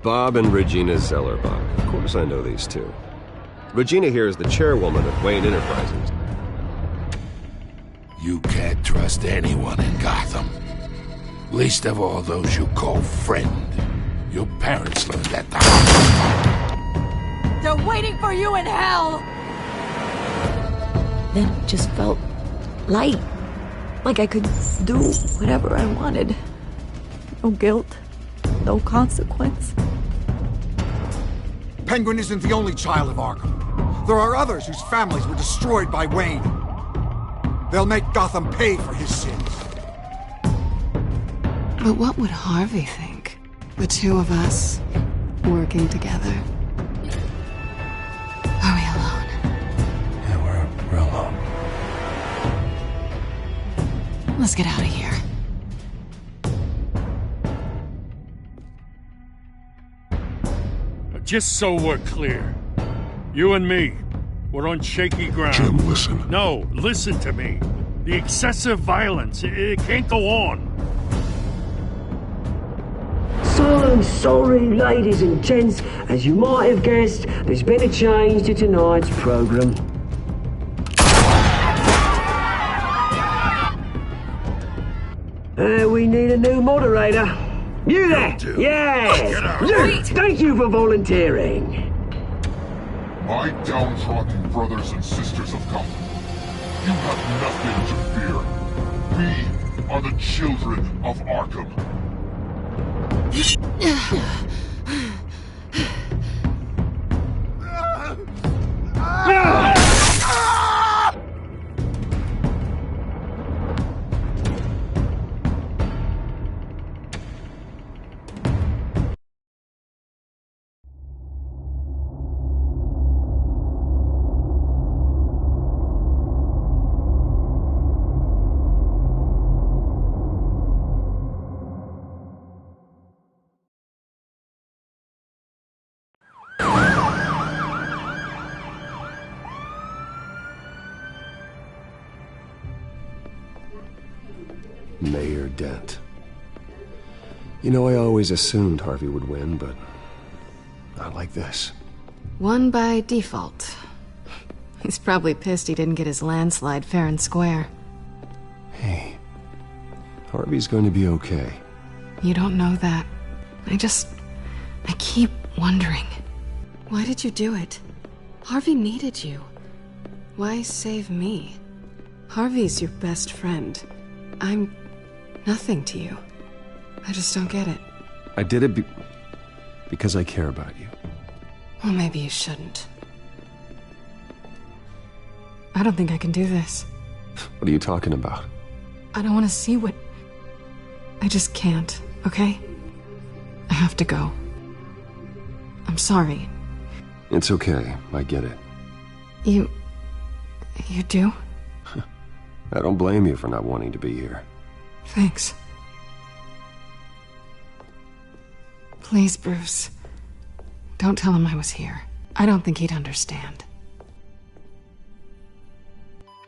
Bob and Regina Zellerbach. Of course I know these two. Regina here is the chairwoman of Wayne Enterprises. You can't trust anyone in Gotham. Least of all those you call friend. Your parents learned that the hard way. They're waiting for you in hell! Then it just felt light. Like I could do whatever I wanted. No guilt. No consequence. Penguin isn't the only child of Arkham. There are others whose families were destroyed by Wayne. They'll make Gotham pay for his sins. But what would Harvey think? The two of us working together. Are we alone? Yeah, we're alone. Let's get out of here. Just so we're clear, you and me, we're on shaky ground. Jim, listen. No, listen to me. The excessive violence, it can't go on. So sorry, ladies and gents. As you might have guessed, there's been a change to tonight's program. We need a new moderator. You there? Yes! Luke, thank you for volunteering. My downtrodden brothers and sisters of Gotham, you have nothing to fear. We are the children of Arkham. Mayor Dent. You know, I always assumed Harvey would win, but not like this. Won by default. He's probably pissed he didn't get his landslide fair and square. Hey, Harvey's going to be okay. You don't know that. I keep wondering. Why did you do it? Harvey needed you. Why save me? Harvey's your best friend. I'm nothing to you. I just don't get it. I did it because I care about you. Well, maybe you shouldn't. I don't think I can do this. What are you talking about? I don't want to see what... I just can't, okay? I have to go. I'm sorry. It's okay. I get it. You do? I don't blame you for not wanting to be here. Thanks. Please, Bruce. Don't tell him I was here. I don't think he'd understand.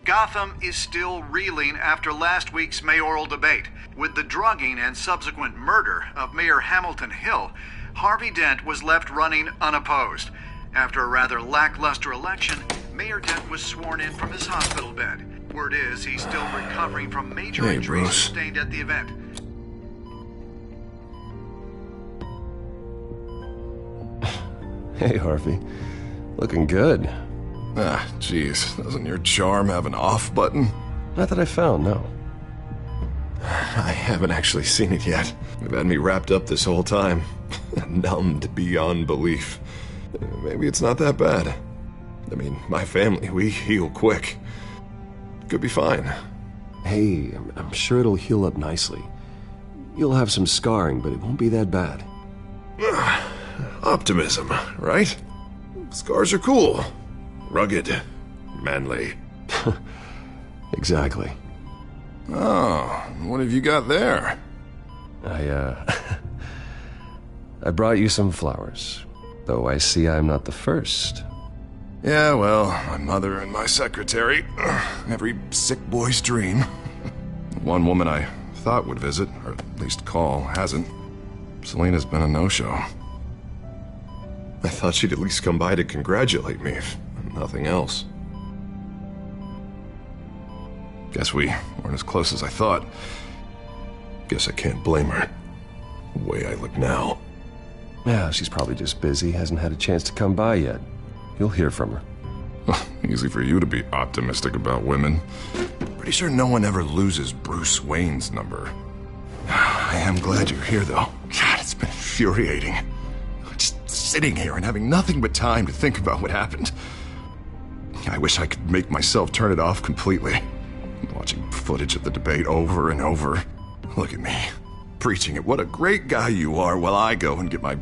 Gotham is still reeling after last week's mayoral debate. With the drugging and subsequent murder of Mayor Hamilton Hill, Harvey Dent was left running unopposed. After a rather lackluster election, Mayor Dent was sworn in from his hospital bed. Word is he's still recovering from major injuries sustained at the event. Hey, Harvey. Looking good. Ah, jeez. Doesn't your charm have an off button? Not that I found, no. I haven't actually seen it yet. You've had me wrapped up this whole time. Numbed beyond belief. Maybe it's not that bad. I mean, my family, we heal quick. Could be fine. Hey, I'm sure it'll heal up nicely. You'll have some scarring, but it won't be that bad. Optimism, right? Scars are cool. Rugged. Manly. Exactly. Oh, what have you got there? I brought you some flowers. Though I see I'm not the first. Yeah, well, my mother and my secretary. Every sick boy's dream. One woman I thought would visit, or at least call, hasn't. Selina's been a no-show. I thought she'd at least come by to congratulate me, if nothing else. Guess we weren't as close as I thought. Guess I can't blame her. The way I look now. Yeah, she's probably just busy, hasn't had a chance to come by yet. You'll hear from her. Easy for you to be optimistic about women. Pretty sure no one ever loses Bruce Wayne's number. I am glad you're here, though. God, it's been infuriating. Just sitting here and having nothing but time to think about what happened. I wish I could make myself turn it off completely. Watching footage of the debate over and over. Look at me, preaching at what a great guy you are while I go and get my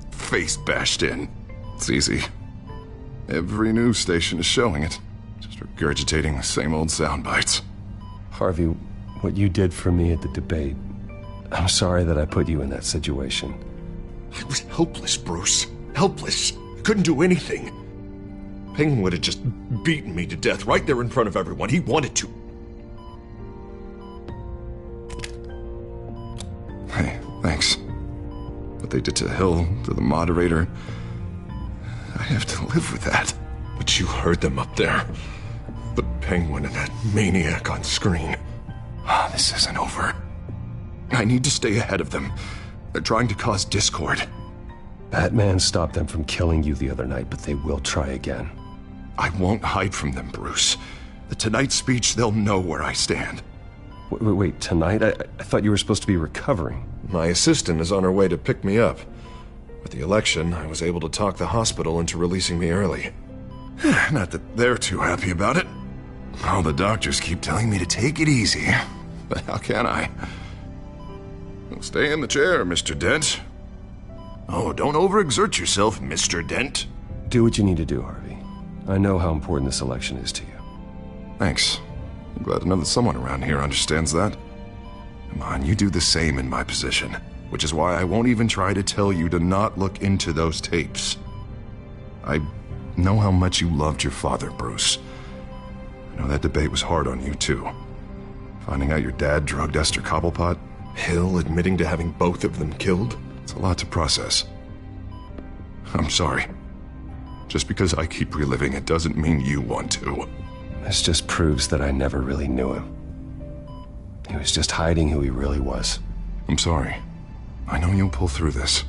face bashed in. It's easy. Every news station is showing it. Just regurgitating the same old sound bites. Harvey, what you did for me at the debate, I'm sorry that I put you in that situation. I was helpless, Bruce. Helpless. I couldn't do anything. Penguin would have just beaten me to death right there in front of everyone. He wanted to. Hey, thanks. What they did to Hill, to the moderator, I have to live with that. But you heard them up there. The Penguin and that maniac on screen. This isn't over. I need to stay ahead of them. They're trying to cause discord. Batman stopped them from killing you the other night, but they will try again. I won't hide from them, Bruce. The Tonight speech, they'll know where I stand. Wait, tonight? I thought you were supposed to be recovering. My assistant is on her way to pick me up. With the election, I was able to talk the hospital into releasing me early. Not that they're too happy about it. All the doctors keep telling me to take it easy. But how can I? Well, stay in the chair, Mr. Dent. Oh, don't overexert yourself, Mr. Dent. Do what you need to do, Harvey. I know how important this election is to you. Thanks. I'm glad to know that someone around here understands that. Come on, you do the same in my position. Which is why I won't even try to tell you to not look into those tapes. I know how much you loved your father, Bruce. I know that debate was hard on you, too. Finding out your dad drugged Esther Cobblepot, Hill admitting to having both of them killed, it's a lot to process. I'm sorry. Just because I keep reliving it doesn't mean you want to. This just proves that I never really knew him. He was just hiding who he really was. I'm sorry. I know you'll pull through this.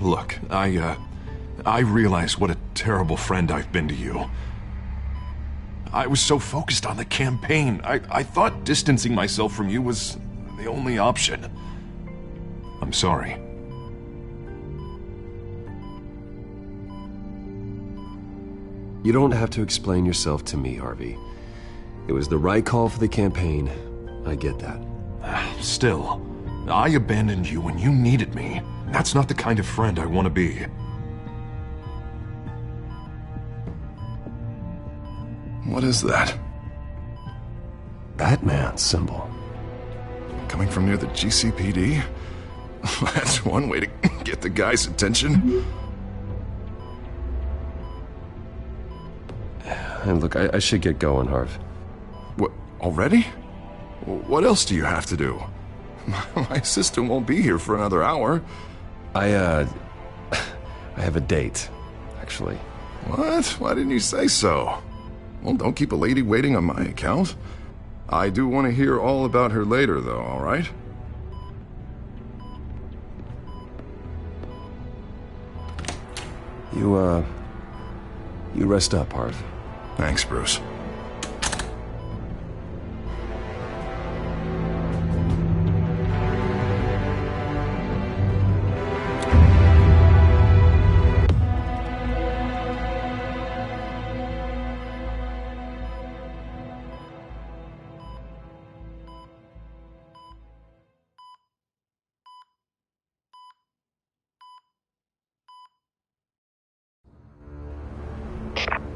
Look, I realize what a terrible friend I've been to you. I was so focused on the campaign. I thought distancing myself from you was the only option. I'm sorry. You don't have to explain yourself to me, Harvey. It was the right call for the campaign. I get that. Still, I abandoned you when you needed me. That's not the kind of friend I want to be. What is that? Batman's symbol. Coming from near the GCPD? That's one way to get the guy's attention. And look, I should get going, Harv. What, already? What else do you have to do? My assistant won't be here for another hour. I have a date, actually. What? Why didn't you say so? Well, don't keep a lady waiting on my account. I do want to hear all about her later, though, all right? You rest up, Harv. Thanks, Bruce.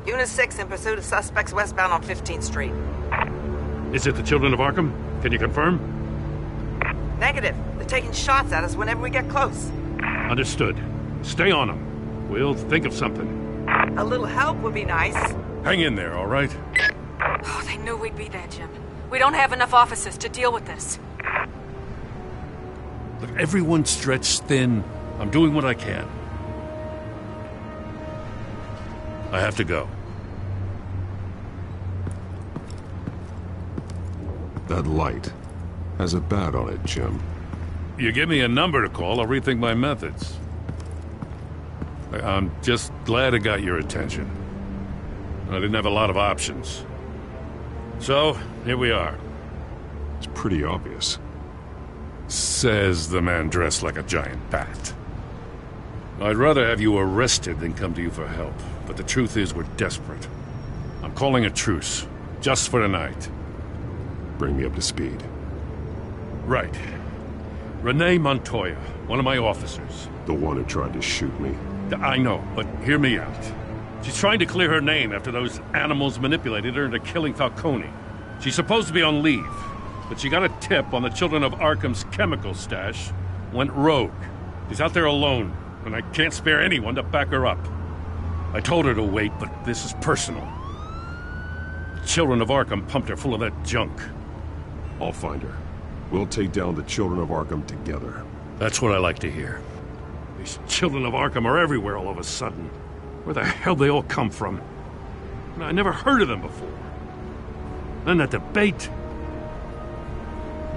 Unit 6 in pursuit of suspects westbound on 15th Street. Is it the Children of Arkham? Can you confirm? Negative. They're taking shots at us whenever we get close. Understood. Stay on them. We'll think of something. A little help would be nice. Hang in there, all right? Oh, they knew we'd be there, Jim. We don't have enough officers to deal with this. Look, everyone's stretched thin. I'm doing what I can. I have to go. That light has a bat on it, Jim. You give me a number to call, I'll rethink my methods. I'm just glad it got your attention. I didn't have a lot of options. So, here we are. It's pretty obvious. Says the man dressed like a giant bat. I'd rather have you arrested than come to you for help, but the truth is we're desperate. I'm calling a truce, just for tonight. Bring me up to speed. Right. Renee Montoya, one of my officers. The one who tried to shoot me. I know, but hear me out. She's trying to clear her name after those animals manipulated her into killing Falcone. She's supposed to be on leave, but she got a tip on the Children of Arkham's chemical stash, went rogue. She's out there alone, and I can't spare anyone to back her up. I told her to wait, but this is personal. The Children of Arkham pumped her full of that junk. I'll find her. We'll take down the Children of Arkham together. That's what I like to hear. These Children of Arkham are everywhere all of a sudden. Where the hell they all come from? I never heard of them before. Then that debate.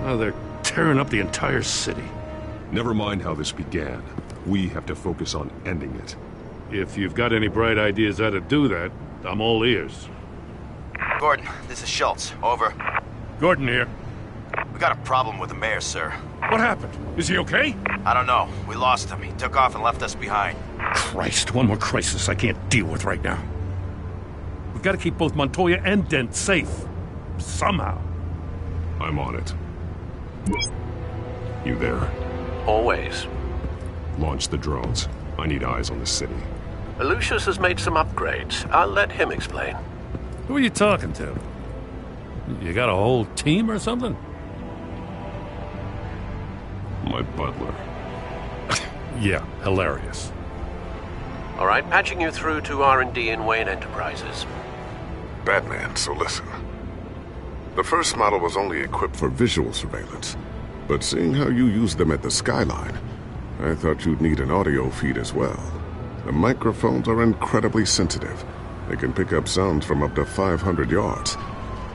Oh, they're tearing up the entire city. Never mind how this began. We have to focus on ending it. If you've got any bright ideas how to do that, I'm all ears. Gordon, this is Schultz. Over. Gordon here. We got a problem with the mayor, sir. What happened? Is he okay? I don't know. We lost him. He took off and left us behind. Christ, one more crisis I can't deal with right now. We've got to keep both Montoya and Dent safe. Somehow. I'm on it. You there? Always. Launch the drones. I need eyes on the city. Lucius has made some upgrades. I'll let him explain. Who are you talking to? You got a whole team or something? My butler. Yeah, hilarious. All right, patching you through to R&D in Wayne Enterprises. Batman, so listen. The first model was only equipped for visual surveillance, but seeing how you use them at the skyline, I thought you'd need an audio feed as well. The microphones are incredibly sensitive. They can pick up sounds from up to 500 yards.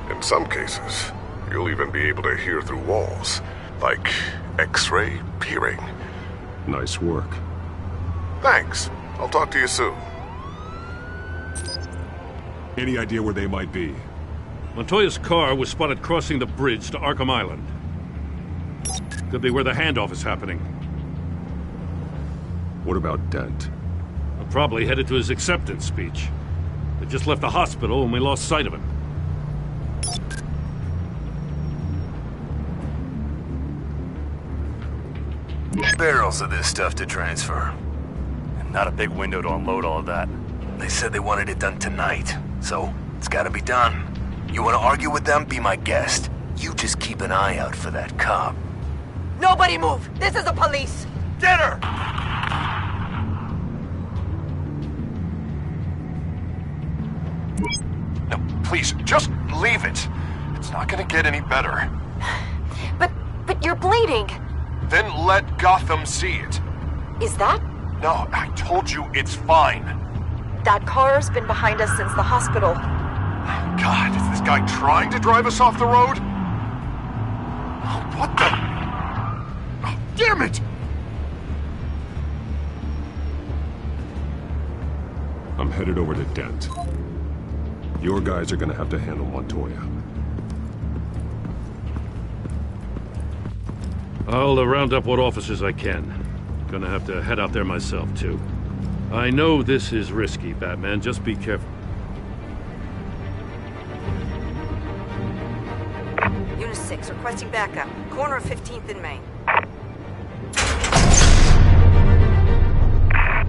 In some cases, you'll even be able to hear through walls, like X-ray peering. Nice work. Thanks. I'll talk to you soon. Any idea where they might be? Montoya's car was spotted crossing the bridge to Arkham Island. Could be where the handoff is happening. What about Dent? I'm probably headed to his acceptance speech. They just left the hospital and we lost sight of him. Barrels of this stuff to transfer. And not a big window to unload all of that. They said they wanted it done tonight, so it's gotta be done. You wanna argue with them? Be my guest. You just keep an eye out for that cop. Nobody move! This is the police! Get her! No, please, just leave it. It's not gonna get any better. But you're bleeding. Then let Gotham see it. Is that? No, I told you it's fine. That car's been behind us since the hospital. God, is this guy trying to drive us off the road? Oh, what the? Oh, damn it! I'm headed over to Dent. Your guys are gonna have to handle Montoya. I'll round up what officers I can. Gonna have to head out there myself, too. I know this is risky, Batman. Just be careful. Unit 6, requesting backup. Corner of 15th and Main.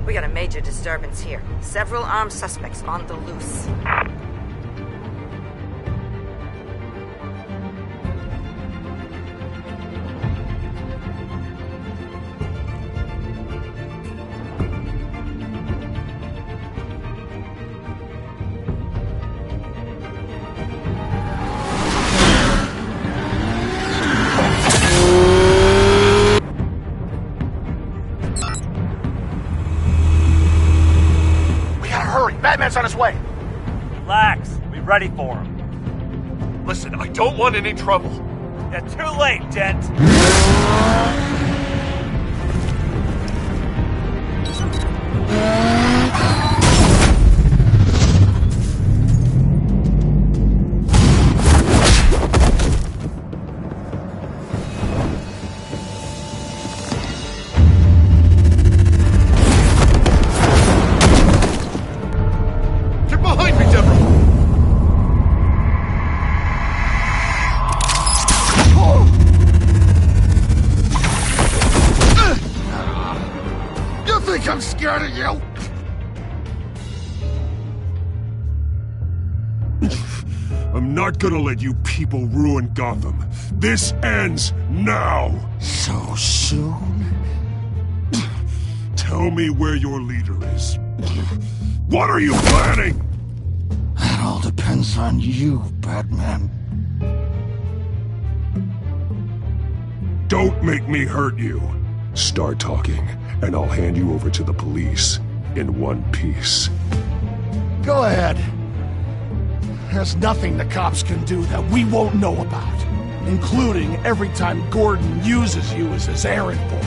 We got a major disturbance here. Several armed suspects on the loose. Hurry, Batman's on his way. Relax. Be ready for him. Listen, I don't want any trouble. Yeah, too late, Dent. I'm scared of you! I'm not gonna let you people ruin Gotham. This ends now! So soon? Tell me where your leader is. What are you planning? That all depends on you, Batman. Don't make me hurt you. Start talking, and I'll hand you over to the police in one piece. Go ahead. There's nothing the cops can do that we won't know about, including every time Gordon uses you as his errand boy.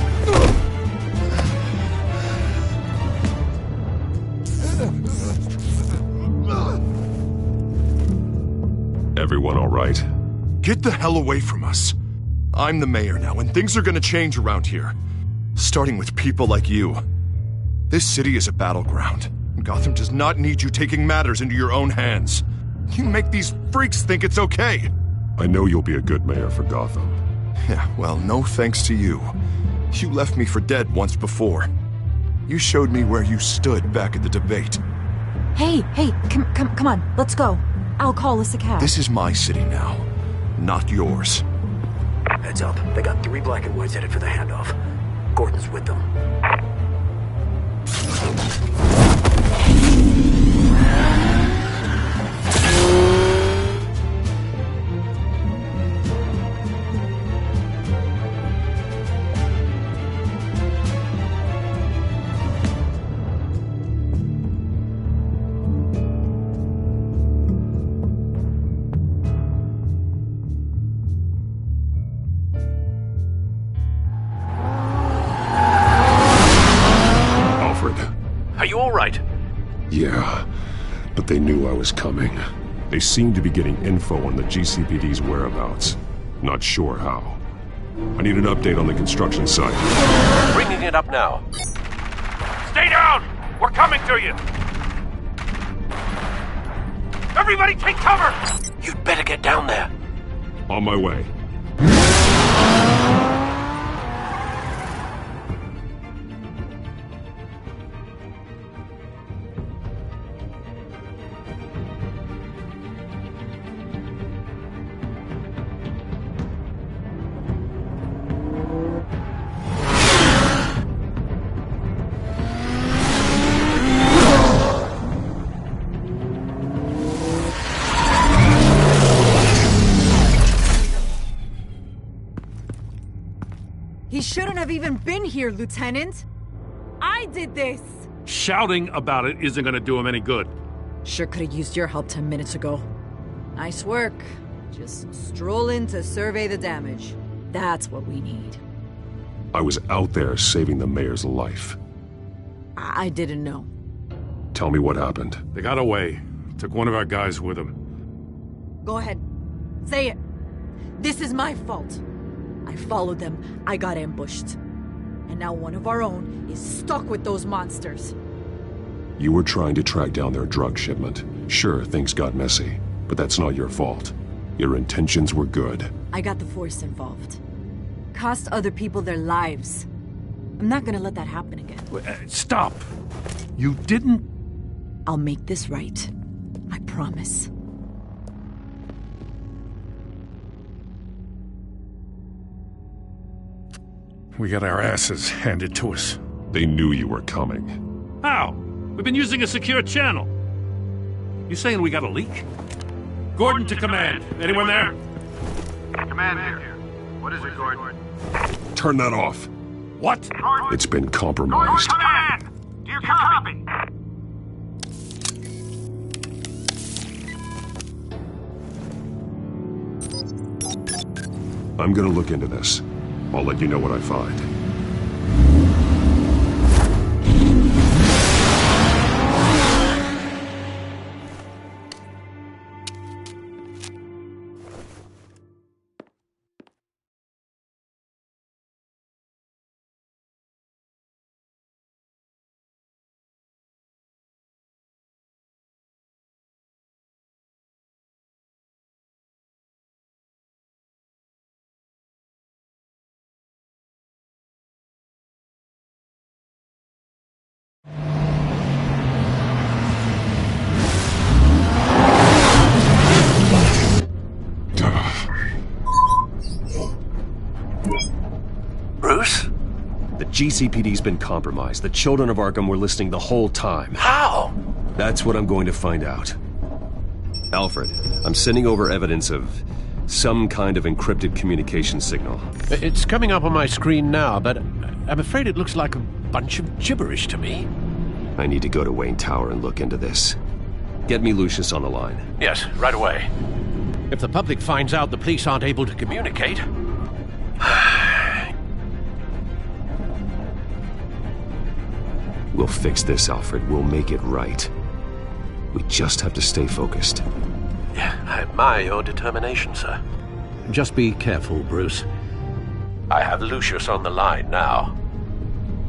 Everyone all right? Get the hell away from us. I'm the mayor now, and things are gonna change around here. Starting with people like you. This city is a battleground. Gotham does not need you taking matters into your own hands. You make these freaks think it's okay. I know you'll be a good mayor for Gotham. Yeah, well, no thanks to you. You left me for dead once before. You showed me where you stood back at the debate. Hey, come on, let's go. I'll call us a cab. This is my city now, not yours. Heads up, they got 3 black and whites headed for the handoff. Gordon's with them. Are you all right? Yeah, but they knew I was coming. They seemed to be getting info on the GCPD's whereabouts. Not sure how. I need an update on the construction site. Bringing it up now. Stay down! We're coming to you! Everybody take cover! You'd better get down there. On my way. He shouldn't have even been here, Lieutenant. I did this. Shouting about it isn't gonna do him any good. Sure could have used your help 10 minutes ago. Nice work. Just stroll in to survey the damage. That's what we need. I was out there saving the mayor's life. I didn't know. Tell me what happened. They got away. Took one of our guys with them. Go ahead. Say it. This is my fault. I followed them, I got ambushed. And now one of our own is stuck with those monsters. You were trying to track down their drug shipment. Sure, things got messy, but that's not your fault. Your intentions were good. I got the Force involved. Cost other people their lives. I'm not gonna let that happen again. Stop! You didn't... I'll make this right. I promise. We got our asses handed to us. They knew you were coming. How? We've been using a secure channel. You saying we got a leak? Gordon to command. Anyone there? Command here. What is it, Gordon? Turn that off. What? It's been compromised. Command! Do you copy? I'm gonna look into this. I'll let you know what I find. Bruce? The GCPD's been compromised. The children of Arkham were listening the whole time. How? That's what I'm going to find out. Alfred, I'm sending over evidence of some kind of encrypted communication signal. It's coming up on my screen now, but I'm afraid it looks like a bunch of gibberish to me. I need to go to Wayne Tower and look into this. Get me Lucius on the line. Yes, right away. If the public finds out the police aren't able to communicate... We'll fix this, Alfred. We'll make it right. We just have to stay focused. Yeah, I admire your determination, sir. Just be careful, Bruce. I have Lucius on the line now.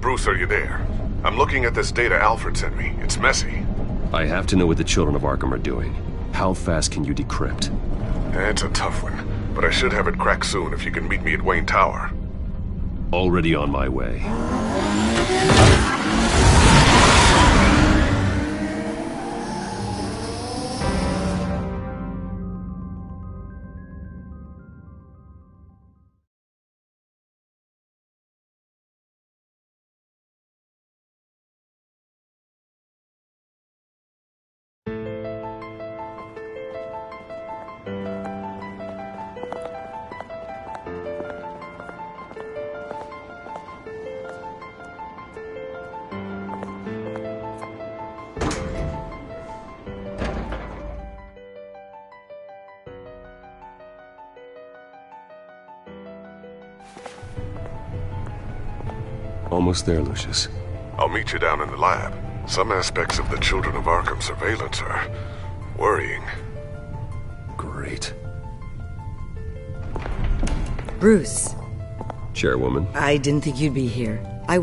Bruce, are you there? I'm looking at this data Alfred sent me. It's messy. I have to know what the children of Arkham are doing. How fast can you decrypt? It's a tough one, but I should have it cracked soon if you can meet me at Wayne Tower. Already on my way. Almost there, Lucius. I'll meet you down in the lab. Some aspects of the Children of Arkham surveillance are worrying. Great. Bruce. Chairwoman. I didn't think you'd be here. I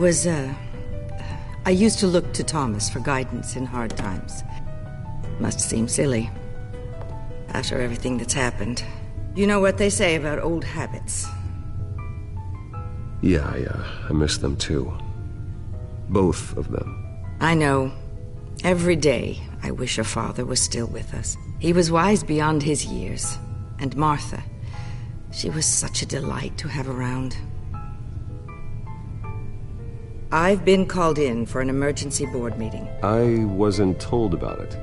used to look to Thomas for guidance in hard times. Must seem silly. After everything that's happened. You know what they say about old habits. Yeah, I miss them too. Both of them. I know. Every day, I wish your father was still with us. He was wise beyond his years. And Martha, she was such a delight to have around. I've been called in for an emergency board meeting. I wasn't told about it.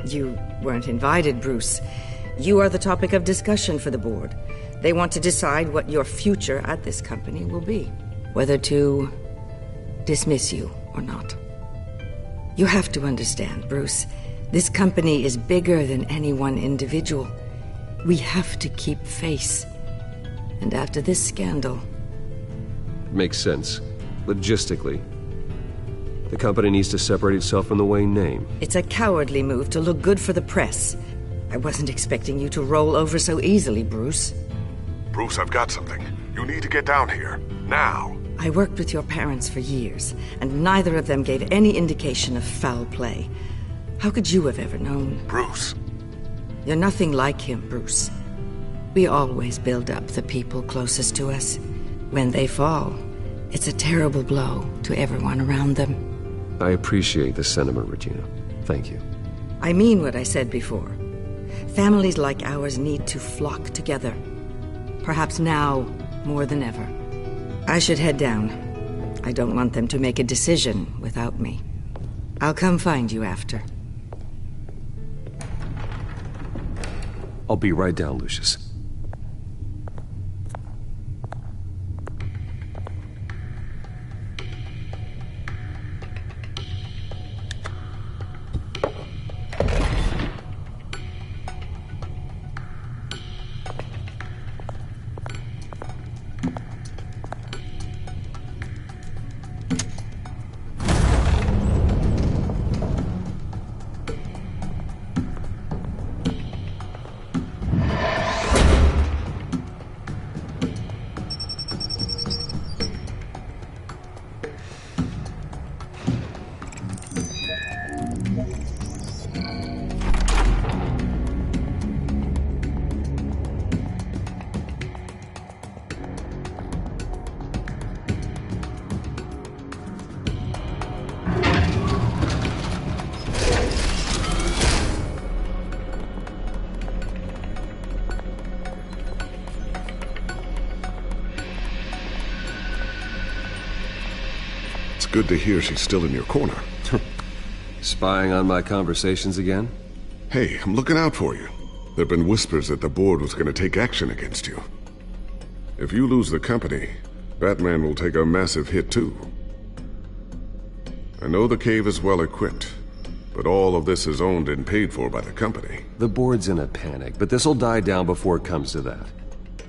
You weren't invited, Bruce. You are the topic of discussion for the board. They want to decide what your future at this company will be. Whether to dismiss you or not. You have to understand, Bruce. This company is bigger than any one individual. We have to keep face. And after this scandal... It makes sense. Logistically. The company needs to separate itself from the Wayne name. It's a cowardly move to look good for the press. I wasn't expecting you to roll over so easily, Bruce. Bruce, I've got something. You need to get down here. Now. I worked with your parents for years, and neither of them gave any indication of foul play. How could you have ever known? Bruce. You're nothing like him, Bruce. We always build up the people closest to us. When they fall, it's a terrible blow to everyone around them. I appreciate the sentiment, Regina. Thank you. I mean what I said before. Families like ours need to flock together. Perhaps now more than ever. I should head down. I don't want them to make a decision without me. I'll come find you after. I'll be right down, Lucius. Good to hear she's still in your corner. Spying on my conversations again? Hey, I'm looking out for you. There have been whispers that the board was going to take action against you. If you lose the company, Batman will take a massive hit too. I know the cave is well equipped, but all of this is owned and paid for by the company. The board's in a panic, but this'll die down before it comes to that.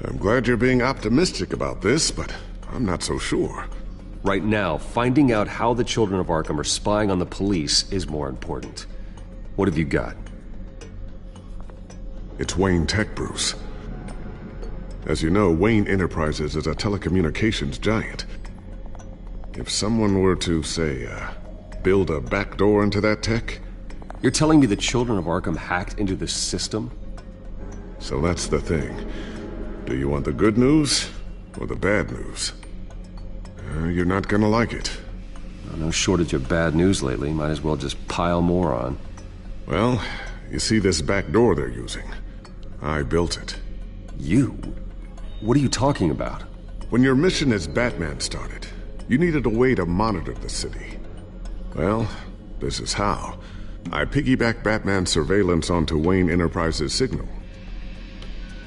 I'm glad you're being optimistic about this, but I'm not so sure. Right now, finding out how the children of Arkham are spying on the police is more important. What have you got? It's Wayne Tech, Bruce. As you know, Wayne Enterprises is a telecommunications giant. If someone were to, say, build a backdoor into that tech... You're telling me the children of Arkham hacked into this system? So that's the thing. Do you want the good news or the bad news? You're not gonna like it. No shortage of bad news lately. Might as well just pile more on. Well, you see this back door they're using? I built it. You? What are you talking about? When your mission as Batman started, you needed a way to monitor the city. Well, this is how. I piggybacked Batman's surveillance onto Wayne Enterprises' signal.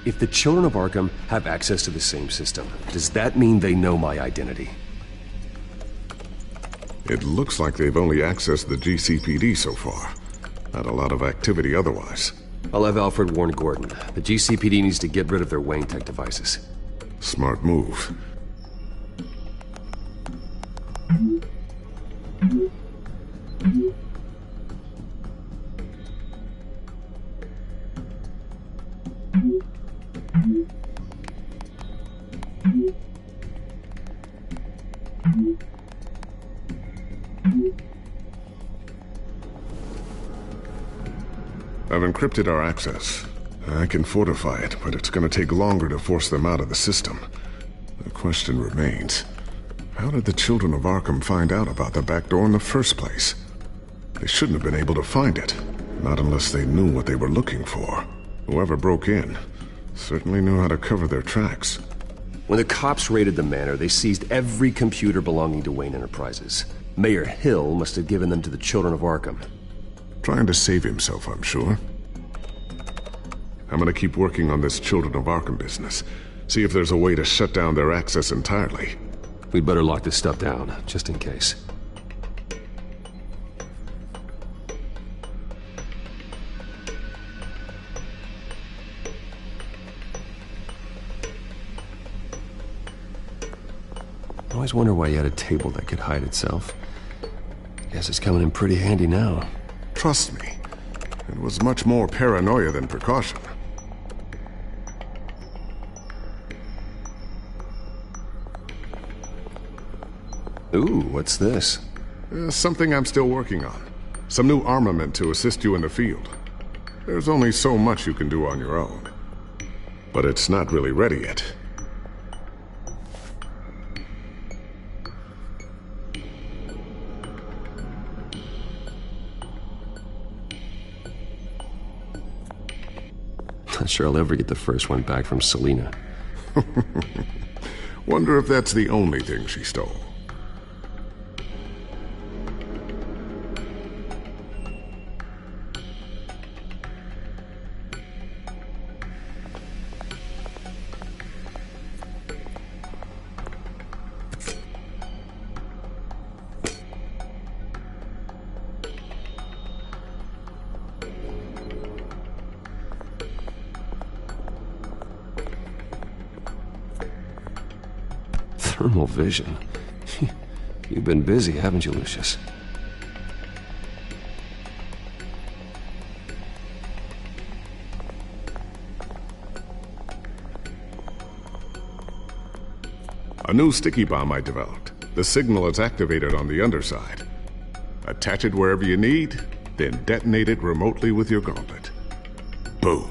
If the children of Arkham have access to the same system, does that mean they know my identity? It looks like they've only accessed the GCPD so far. Not a lot of activity otherwise. I'll have Alfred warn Gordon. The GCPD needs to get rid of their Wayne Tech devices. Smart move. I've encrypted our access. I can fortify it, but it's gonna take longer to force them out of the system. The question remains, how did the children of Arkham find out about the back door in the first place? They shouldn't have been able to find it, not unless they knew what they were looking for. Whoever broke in certainly knew how to cover their tracks. When the cops raided the manor, they seized every computer belonging to Wayne Enterprises. Mayor Hill must have given them to the children of Arkham. Trying to save himself, I'm sure. I'm gonna keep working on this Children of Arkham business. See if there's a way to shut down their access entirely. We'd better lock this stuff down, just in case. I always wonder why you had a table that could hide itself. Guess it's coming in pretty handy now. Trust me, it was much more paranoia than precaution. Ooh, what's this? Something I'm still working on. Some new armament to assist you in the field. There's only so much you can do on your own. But it's not really ready yet. Not sure I'll ever get the first one back from Selina. Wonder if that's the only thing she stole. Thermal vision. You've been busy, haven't you, Lucius? A new sticky bomb I developed. The signal is activated on the underside. Attach it wherever you need, then detonate it remotely with your gauntlet. Boom.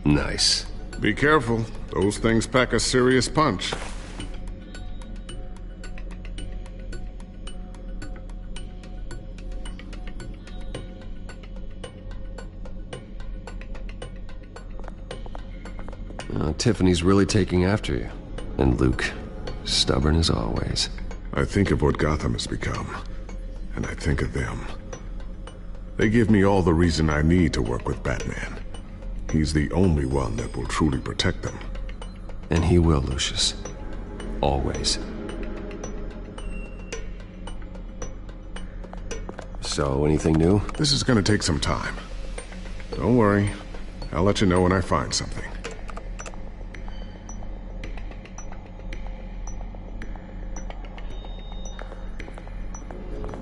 Nice. Be careful. Those things pack a serious punch. Tiffany's really taking after you. And Luke, stubborn as always. I think of what Gotham has become, and I think of them. They give me all the reason I need to work with Batman. He's the only one that will truly protect them. And he will, Lucius. Always. So, anything new? This is gonna take some time. Don't worry. I'll let you know when I find something.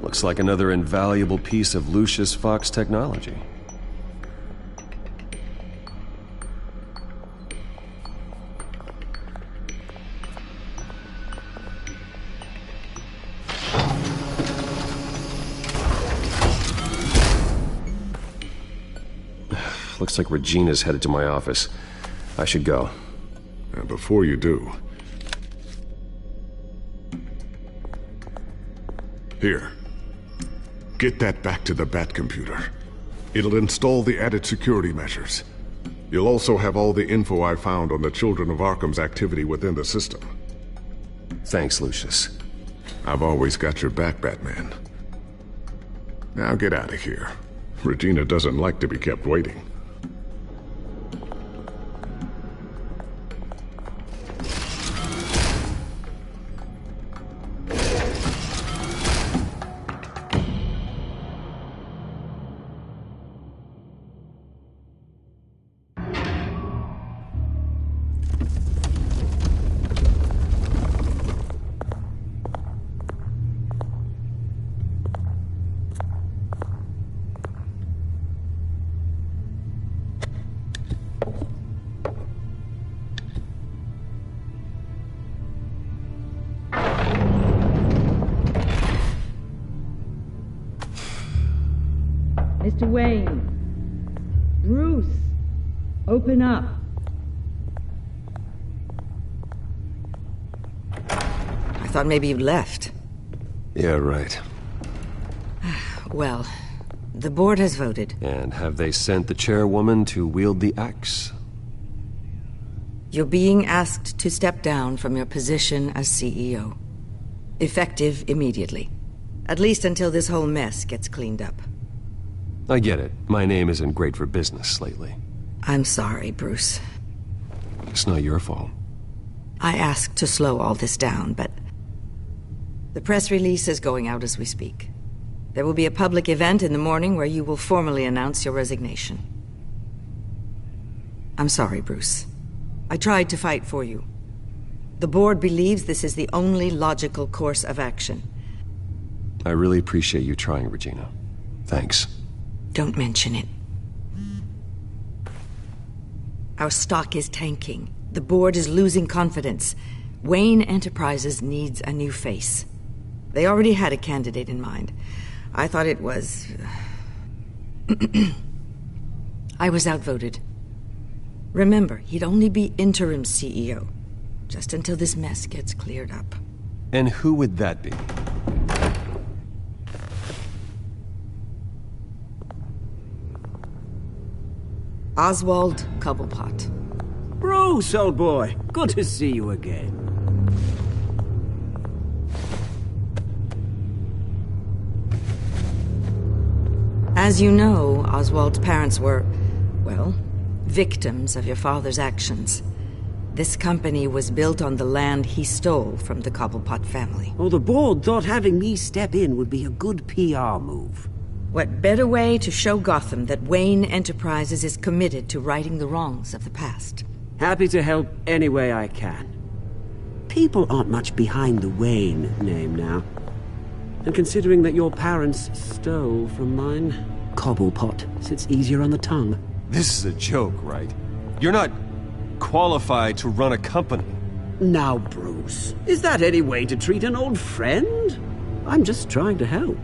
Looks like another invaluable piece of Lucius Fox technology. Looks like Regina's headed to my office. I should go. And before you do... Here. Get that back to the Bat computer. It'll install the added security measures. You'll also have all the info I found on the Children of Arkham's activity within the system. Thanks, Lucius. I've always got your back, Batman. Now get out of here. Regina doesn't like to be kept waiting. Mr. Wayne. Bruce. Open up. I thought maybe you'd left. Yeah, right. Well, the board has voted. And have they sent the chairwoman to wield the axe? You're being asked to step down from your position as CEO. Effective immediately. At least until this whole mess gets cleaned up. I get it. My name isn't great for business lately. I'm sorry, Bruce. It's not your fault. I asked to slow all this down, but... the press release is going out as we speak. There will be a public event in the morning where you will formally announce your resignation. I'm sorry, Bruce. I tried to fight for you. The board believes this is the only logical course of action. I really appreciate you trying, Regina. Thanks. Don't mention it. Our stock is tanking. The board is losing confidence. Wayne Enterprises needs a new face. They already had a candidate in mind. I thought it was... I was outvoted. Remember, he'd only be interim CEO, just until this mess gets cleared up. And who would that be? Oswald Cobblepot. Bruce, old boy. Good to see you again. As you know, Oswald's parents were, well, victims of your father's actions. This company was built on the land he stole from the Cobblepot family. Well, the board thought having me step in would be a good PR move. What better way to show Gotham that Wayne Enterprises is committed to righting the wrongs of the past? Happy to help any way I can. People aren't much behind the Wayne name now. And considering that your parents stole from mine, Cobblepot sits easier on the tongue. This is a joke, right? You're not qualified to run a company. Now, Bruce, is that any way to treat an old friend? I'm just trying to help.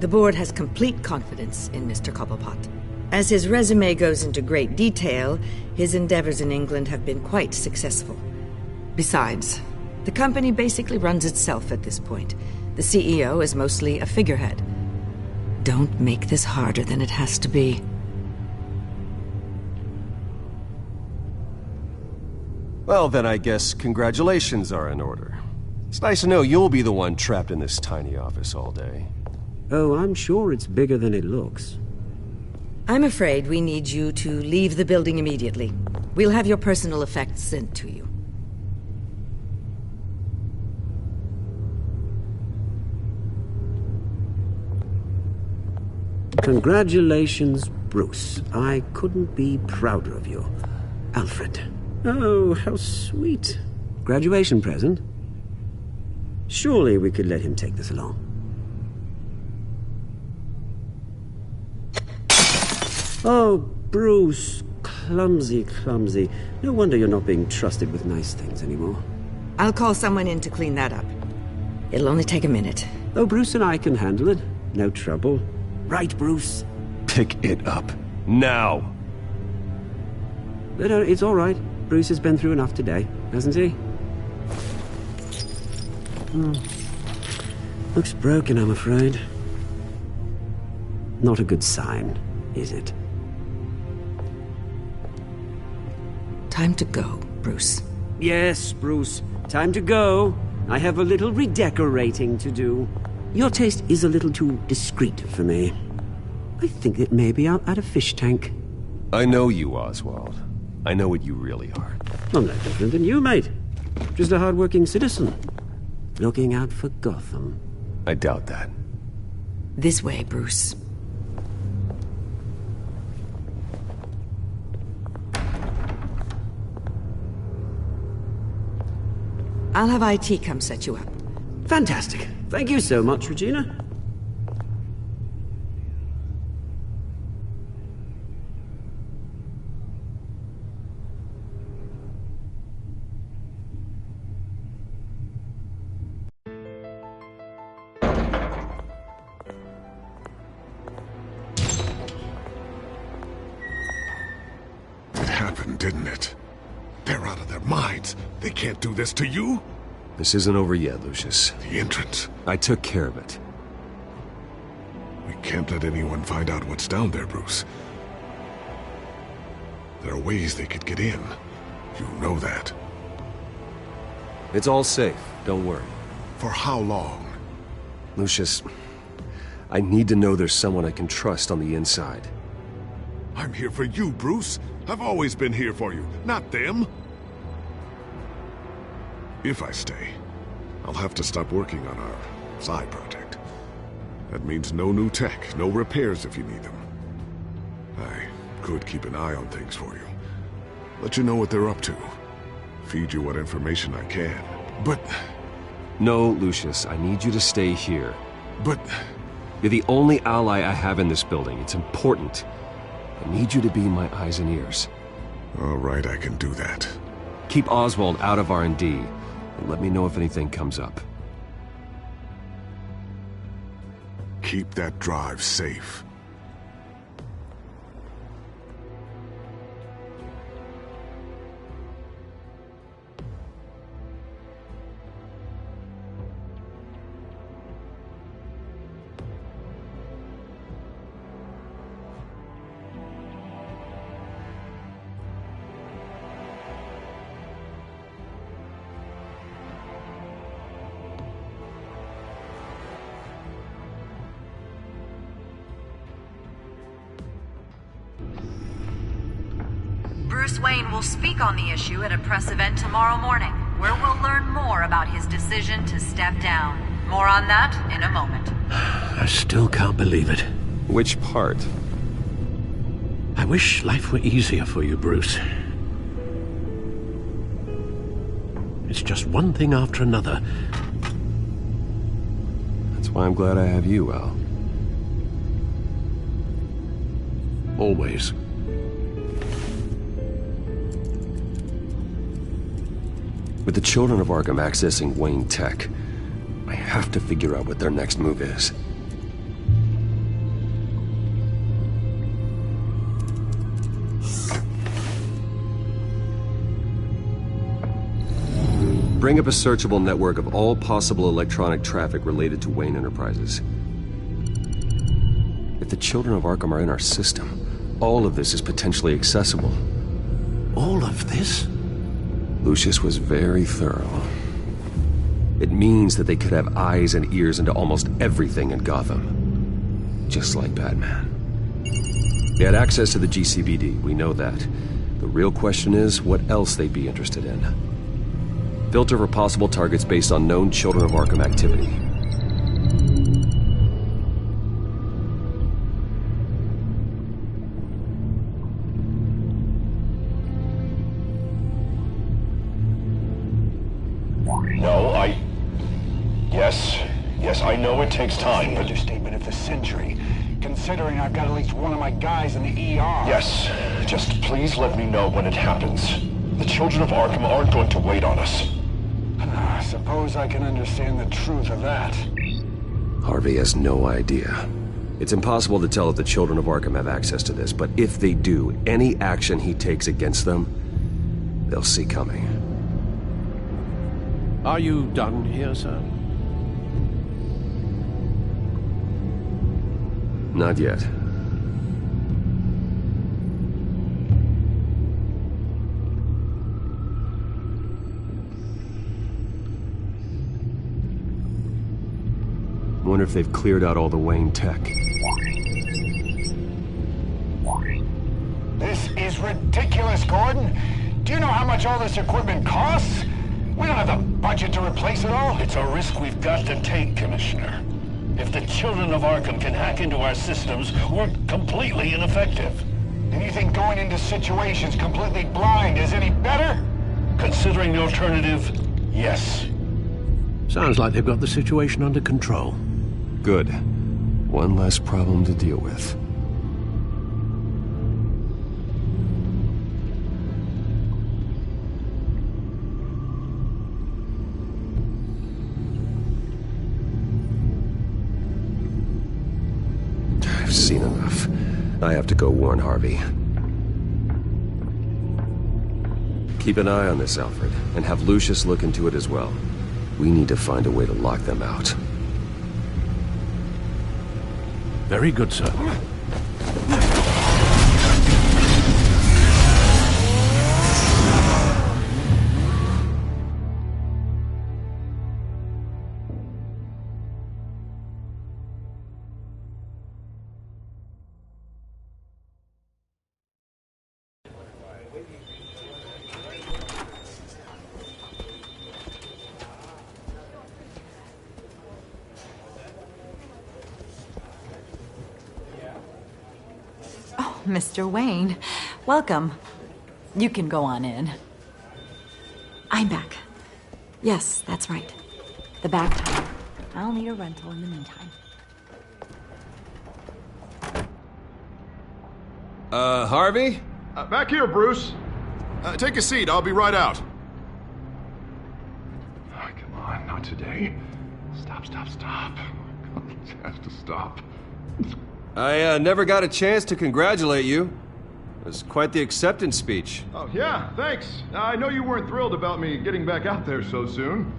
The board has complete confidence in Mr. Cobblepot. As his resume goes into great detail, his endeavors in England have been quite successful. Besides, the company basically runs itself at this point. The CEO is mostly a figurehead. Don't make this harder than it has to be. Well, then I guess congratulations are in order. It's nice to know you'll be the one trapped in this tiny office all day. Oh, I'm sure it's bigger than it looks. I'm afraid we need you to leave the building immediately. We'll have your personal effects sent to you. Congratulations, Bruce. I couldn't be prouder of you. Alfred. Oh, how sweet. Graduation present? Surely we could let him take this along. Oh, Bruce. Clumsy, clumsy. No wonder you're not being trusted with nice things anymore. I'll call someone in to clean that up. It'll only take a minute. Oh, Bruce and I can handle it. No trouble. Right, Bruce? Pick it up. Now! No, it's all right. Bruce has been through enough today, hasn't he? Looks broken, I'm afraid. Not a good sign, is it? Time to go, Bruce. Yes, Bruce. Time to go. I have a little redecorating to do. Your taste is a little too discreet for me. I think that maybe I'll add a fish tank. I know you, Oswald. I know what you really are. I'm no different than you, mate. Just a hard-working citizen. Looking out for Gotham. I doubt that. This way, Bruce. I'll have IT come set you up. Fantastic. Thank you so much, Regina. It happened, didn't it? They're out of their minds. They can't do this to you. This isn't over yet, Lucius. The entrance. I took care of it. We can't let anyone find out what's down there, Bruce. There are ways they could get in. You know that. It's all safe. Don't worry. For how long? Lucius, I need to know there's someone I can trust on the inside. I'm here for you, Bruce. I've always been here for you, not them. If I stay, I'll have to stop working on our side project. That means no new tech, no repairs if you need them. I could keep an eye on things for you. Let you know what they're up to. Feed you what information I can. But... No, Lucius, I need you to stay here. But... You're the only ally I have in this building. It's important. I need you to be my eyes and ears. All right, I can do that. Keep Oswald out of R&D, and let me know if anything comes up. Keep that drive safe. Bruce Wayne will speak on the issue at a press event tomorrow morning, where we'll learn more about his decision to step down. More on that in a moment. I still can't believe it. Which part? I wish life were easier for you, Bruce. It's just one thing after another. That's why I'm glad I have you, Al. Always. With the children of Arkham accessing Wayne Tech, I have to figure out what their next move is. Bring up a searchable network of all possible electronic traffic related to Wayne Enterprises. If the children of Arkham are in our system, all of this is potentially accessible. All of this? Lucius was very thorough. It means that they could have eyes and ears into almost everything in Gotham. Just like Batman. They had access to the GCPD, we know that. The real question is, what else they'd be interested in. Filter for possible targets based on known Children of Arkham activity. No, Yes, I know it takes time, but... Understatement of the century, considering I've got at least one of my guys in the ER. Yes, just please let me know when it happens. The Children of Arkham aren't going to wait on us. I suppose I can understand the truth of that. Harvey has no idea. It's impossible to tell if the Children of Arkham have access to this, but if they do, any action he takes against them, they'll see coming. Are you done here, sir? Not yet. Wonder if they've cleared out all the Wayne tech. This is ridiculous, Gordon. Do you know how much all this equipment costs? We don't have the budget to replace it all. It's a risk we've got to take, Commissioner. If the Children of Arkham can hack into our systems, we're completely ineffective. And you think going into situations completely blind is any better? Considering the alternative, yes. Sounds like they've got the situation under control. Good. One less problem to deal with. I've seen enough. I have to go warn Harvey. Keep an eye on this, Alfred, and have Lucius look into it as well. We need to find a way to lock them out. Very good, sir. Mr. Wayne, welcome. You can go on in. I'm back. Yes, that's right. The back time. I'll need a rental in the meantime. Harvey? Back here, Bruce. Take a seat, I'll be right out. Oh, come on, not today. Stop. It has to stop. I never got a chance to congratulate you. It was quite the acceptance speech. Oh, yeah, thanks. I know you weren't thrilled about me getting back out there so soon,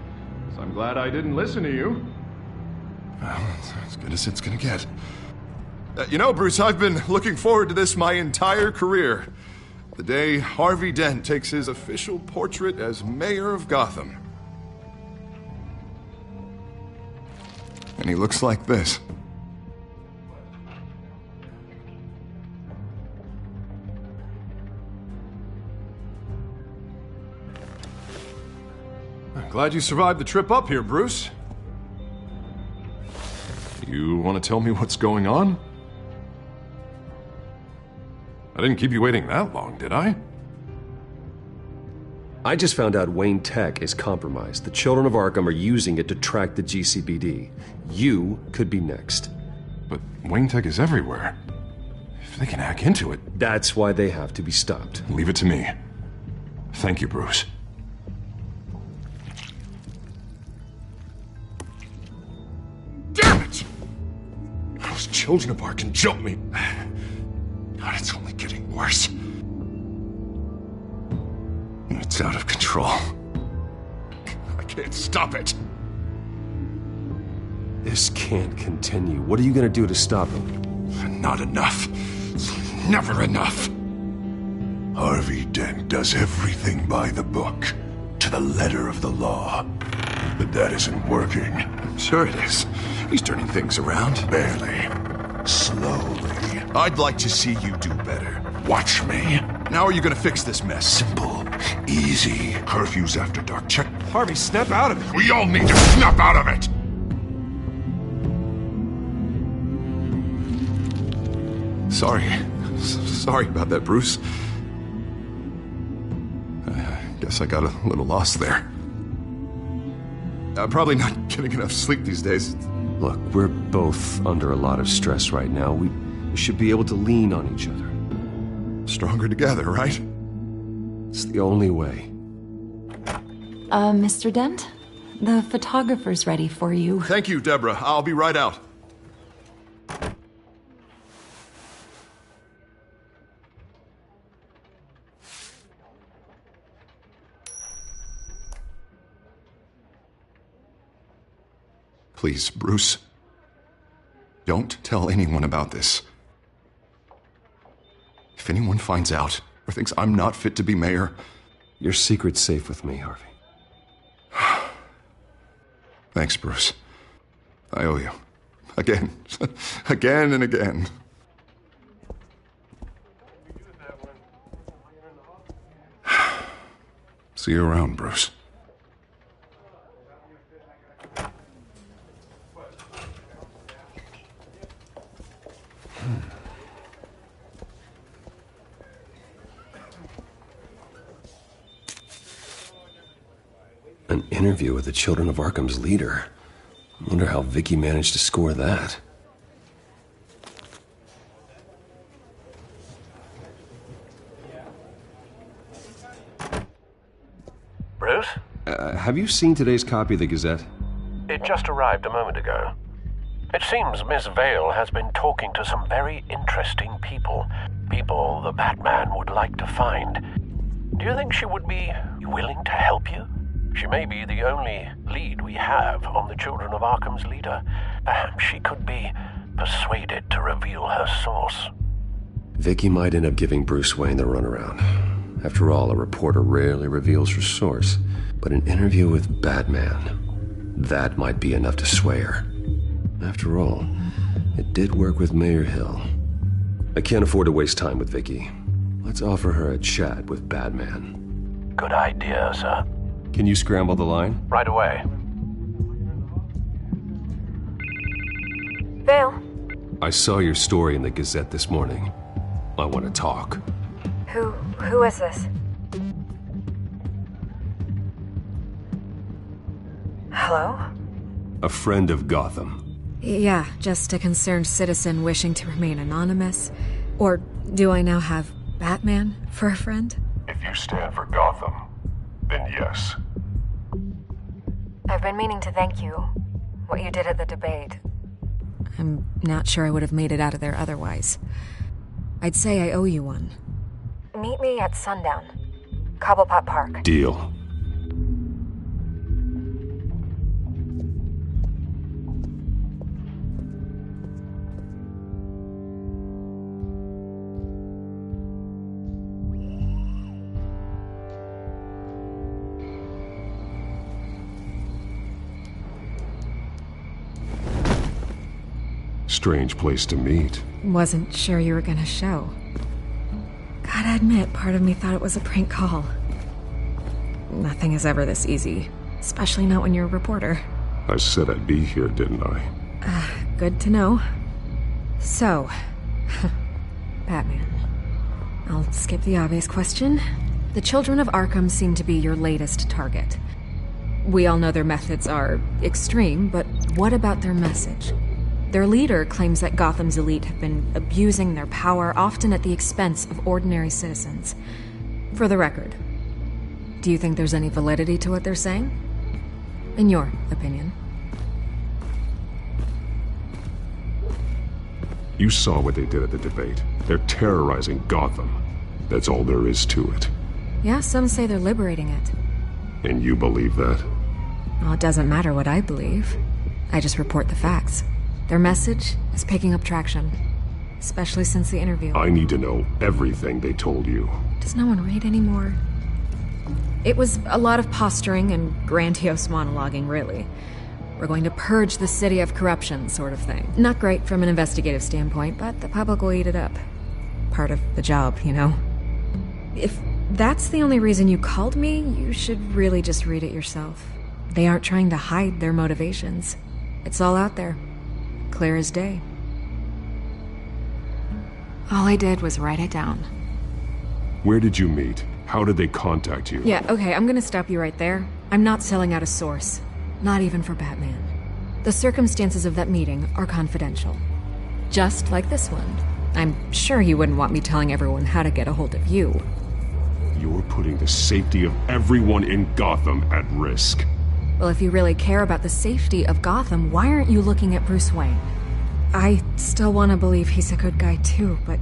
so I'm glad I didn't listen to you. Well, it's as good as it's gonna get. You know, Bruce, I've been looking forward to this my entire career. The day Harvey Dent takes his official portrait as mayor of Gotham. And he looks like this. Glad you survived the trip up here, Bruce. You want to tell me what's going on? I didn't keep you waiting that long, did I? I just found out Wayne Tech is compromised. The Children of Arkham are using it to track the GCPD. You could be next. But Wayne Tech is everywhere. If they can hack into it... That's why they have to be stopped. Leave it to me. Thank you, Bruce. Damn it! Those Children of Arkham jumped me. God, it's only getting worse. It's out of control. I kid. Stop it. This can't continue. What are you gonna do to stop him? Not enough. Never enough. Harvey Dent does everything by the book, to the letter of the law. But that isn't working. Sure it is. He's turning things around. Barely. Slowly. I'd like to see you do better. Watch me. Now are you gonna fix this mess? Simple. Easy. Curfews after dark. Check. Harvey, snap out of it. We all need to snap out of it! Sorry about that, Bruce. I guess I got a little lost there. I'm probably not getting enough sleep these days. Look, we're both under a lot of stress right now. We should be able to lean on each other. Stronger together, right? It's the only way. Mr. Dent? The photographer's ready for you. Thank you, Deborah. I'll be right out. Please, Bruce. Don't tell anyone about this. If anyone finds out or thinks I'm not fit to be mayor... Your secret's safe with me, Harvey. Thanks, Bruce. I owe you. Again. Again and again. See you around, Bruce. An interview with the Children of Arkham's leader. I wonder how Vicky managed to score that. Bruce? Have you seen today's copy of the Gazette? It just arrived a moment ago. It seems Miss Vale has been talking to some very interesting people. People the Batman would like to find. Do you think she would be willing to help you? She may be the only lead we have on the Children of Arkham's leader. Perhaps she could be persuaded to reveal her source. Vicky might end up giving Bruce Wayne the runaround. After all, a reporter rarely reveals her source. But an interview with Batman, that might be enough to sway her. After all, it did work with Mayor Hill. I can't afford to waste time with Vicky. Let's offer her a chat with Batman. Good idea, sir. Can you scramble the line? Right away. Vale. I saw your story in the Gazette this morning. I want to talk. Who is this? Hello? A friend of Gotham. Yeah, just a concerned citizen wishing to remain anonymous. Or do I now have Batman for a friend? If you stand for Gotham, then yes. I've been meaning to thank you. What you did at the debate. I'm not sure I would have made it out of there otherwise. I'd say I owe you one. Meet me at sundown. Cobblepot Park. Deal. Strange place to meet. Wasn't sure you were gonna show. Gotta admit, part of me thought it was a prank call. Nothing is ever this easy, especially not when you're a reporter. I said I'd be here, didn't I? Good to know. So, Batman. I'll skip the obvious question. The Children of Arkham seem to be your latest target. We all know their methods are extreme, but what about their message? Their leader claims that Gotham's elite have been abusing their power, often at the expense of ordinary citizens. For the record, do you think there's any validity to what they're saying? In your opinion. You saw what they did at the debate. They're terrorizing Gotham. That's all there is to it. Yeah, some say they're liberating it. And you believe that? Well, it doesn't matter what I believe. I just report the facts. Their message is picking up traction, especially since the interview. I need to know everything they told you. Does no one read anymore? It was a lot of posturing and grandiose monologuing, really. We're going to purge the city of corruption, sort of thing. Not great from an investigative standpoint, but the public will eat it up. Part of the job, you know? If that's the only reason you called me, you should really just read it yourself. They aren't trying to hide their motivations. It's all out there. Clear as day. All I did was write it down. Where did you meet? How did they contact you? Yeah, okay, I'm gonna stop you right there. I'm not selling out a source. Not even for Batman. The circumstances of that meeting are confidential. Just like this one. I'm sure you wouldn't want me telling everyone how to get a hold of you. You're putting the safety of everyone in Gotham at risk. Well, if you really care about the safety of Gotham, why aren't you looking at Bruce Wayne? I still want to believe he's a good guy too, but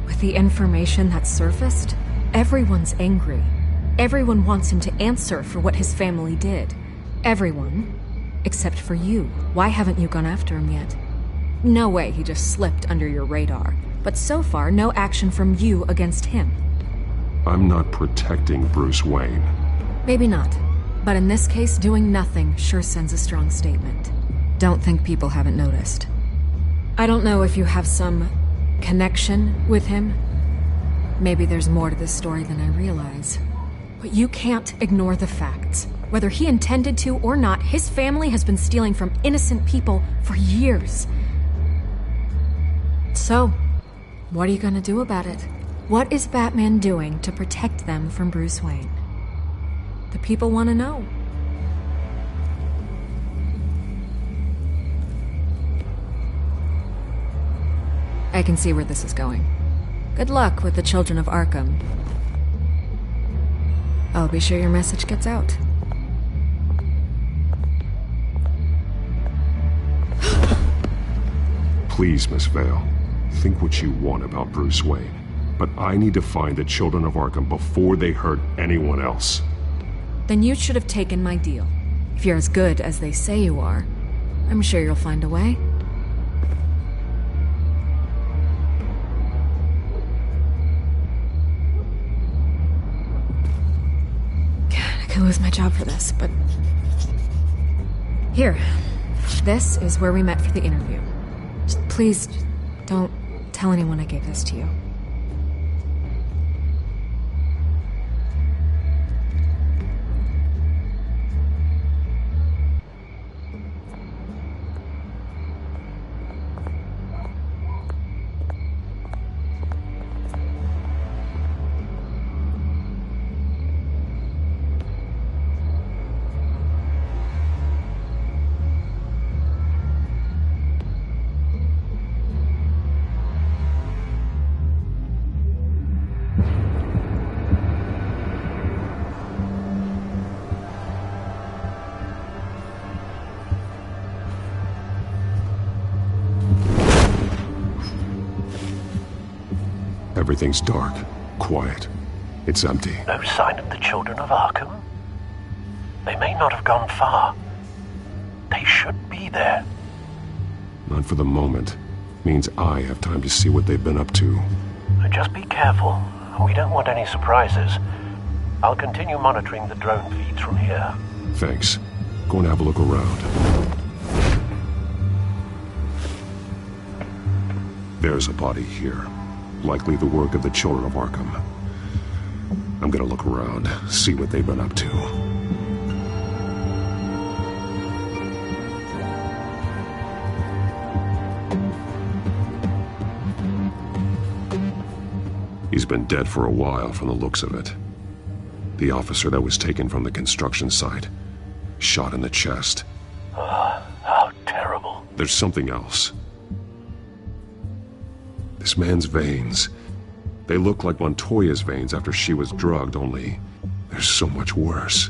with the information that surfaced, everyone's angry. Everyone wants him to answer for what his family did. Everyone, except for you. Why haven't you gone after him yet? No way he just slipped under your radar. But so far, no action from you against him. I'm not protecting Bruce Wayne. Maybe not. But in this case, doing nothing sure sends a strong statement. Don't think people haven't noticed. I don't know if you have some connection with him. Maybe there's more to this story than I realize. But you can't ignore the facts. Whether he intended to or not, his family has been stealing from innocent people for years. So, what are you gonna do about it? What is Batman doing to protect them from Bruce Wayne? The people want to know. I can see where this is going. Good luck with the children of Arkham. I'll be sure your message gets out. Please, Miss Vale, think what you want about Bruce Wayne. But I need to find the children of Arkham before they hurt anyone else. Then you should have taken my deal. If you're as good as they say you are, I'm sure you'll find a way. God, I could lose my job for this, but... Here. This is where we met for the interview. Just please, don't tell anyone I gave this to you. Everything's dark, quiet. It's empty. No sign of the children of Arkham? They may not have gone far. They should be there. Not for the moment. Means I have time to see what they've been up to. Just be careful. We don't want any surprises. I'll continue monitoring the drone feeds from here. Thanks. Go and have a look around. There's a body here. Likely the work of the children of Arkham. I'm gonna look around, see what they've been up to. He's been dead for a while from the looks of it. The officer that was taken from the construction site. Shot in the chest. How terrible. There's something else. This man's veins. They look like Montoya's veins after she was drugged, only they're so much worse.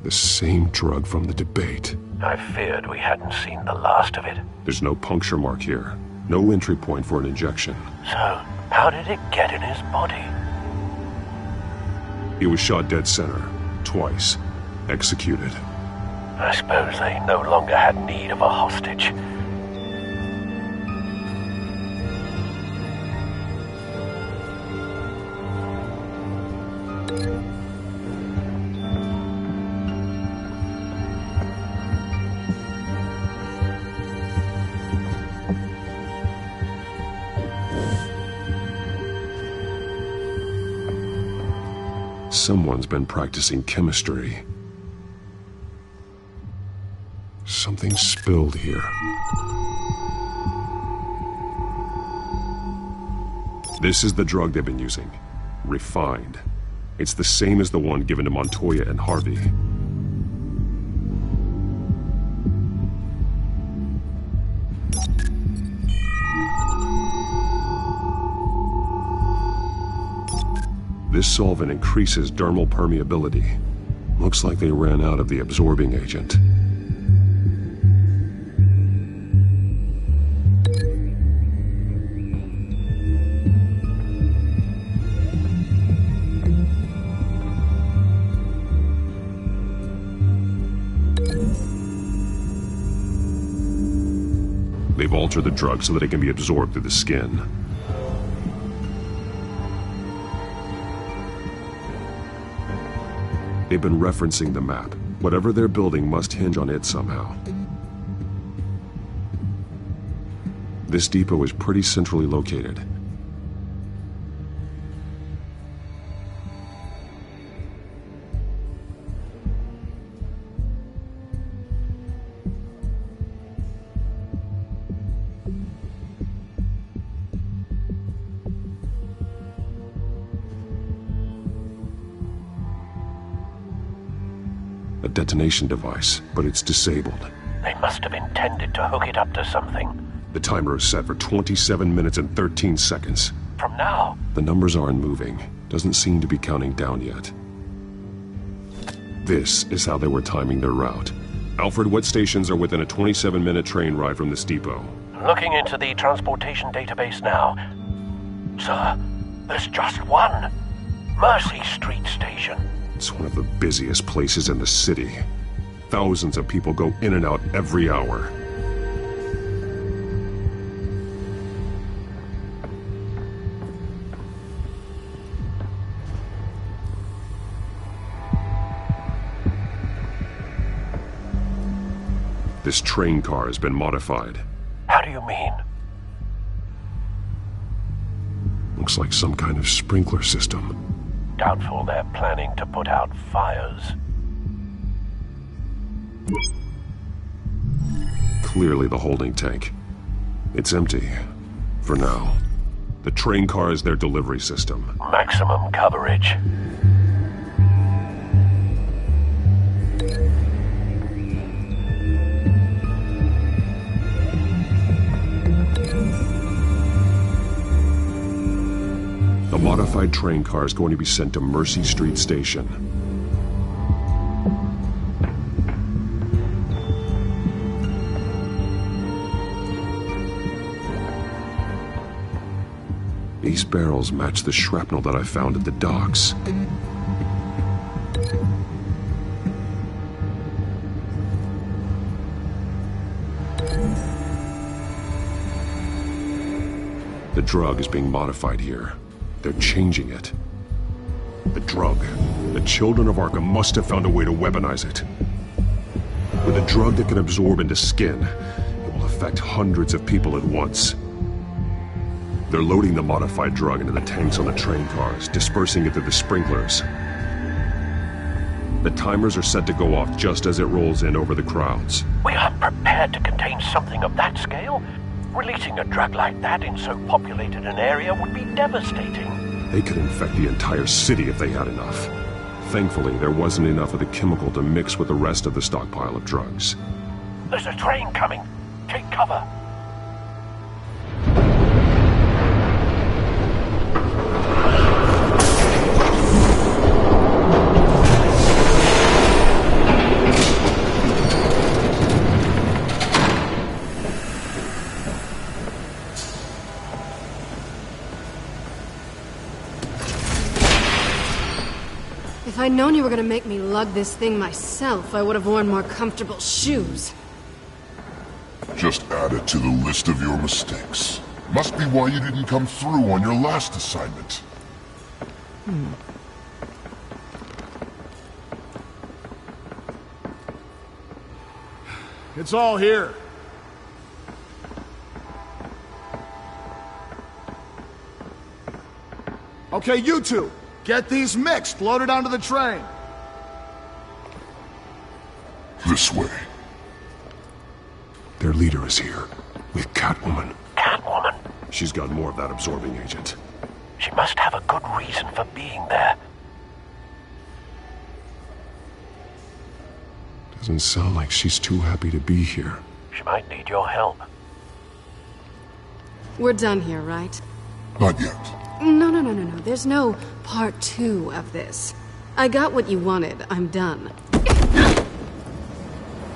The same drug from the debate. I feared we hadn't seen the last of it. There's no puncture mark here. No entry point for an injection. So, how did it get in his body? He was shot dead center. Twice. Executed. I suppose they no longer had need of a hostage. Someone's been practicing chemistry. Something spilled here. This is the drug they've been using. Refined. It's the same as the one given to Montoya and Harvey. This solvent increases dermal permeability. Looks like they ran out of the absorbing agent. They've altered the drug so that it can be absorbed through the skin. They've been referencing the map. Whatever they're building must hinge on it somehow. This depot is pretty centrally located. A detonation device, but it's disabled. They must have intended to hook it up to something. The timer is set for 27 minutes and 13 seconds. From now? The numbers aren't moving. Doesn't seem to be counting down yet. This is how they were timing their route. Alfred, what stations are within a 27-minute train ride from this depot? Looking into the transportation database now. Sir, there's just one. Mercy Street Station. It's one of the busiest places in the city. Thousands of people go in and out every hour. This train car has been modified. How do you mean? Looks like some kind of sprinkler system. Doubtful they're planning to put out fires. Clearly the holding tank. It's empty. For now. The train car is their delivery system. Maximum coverage. The modified train car is going to be sent to Mercy Street Station. These barrels match the shrapnel that I found at the docks. The drug is being modified here. They're changing it. The drug. The children of Arkham must have found a way to weaponize it. With a drug that can absorb into skin, it will affect hundreds of people at once. They're loading the modified drug into the tanks on the train cars, dispersing it through the sprinklers. The timers are set to go off just as it rolls in over the crowds. We aren't prepared to contain something of that scale. Releasing a drug like that in so populated an area would be devastating. They could infect the entire city if they had enough. Thankfully, there wasn't enough of the chemical to mix with the rest of the stockpile of drugs. There's a train coming. Take cover. If I'd known you were gonna make me lug this thing myself, I would have worn more comfortable shoes. Just add it to the list of your mistakes. Must be why you didn't come through on your last assignment. It's all here. Okay, you two, get these mixed, loaded onto the train. This way. Their leader is here, with Catwoman. Catwoman? She's got more of that absorbing agent. She must have a good reason for being there. Doesn't sound like she's too happy to be here. She might need your help. We're done here, right? Not yet. No. There's no part 2 of this. I got what you wanted. I'm done.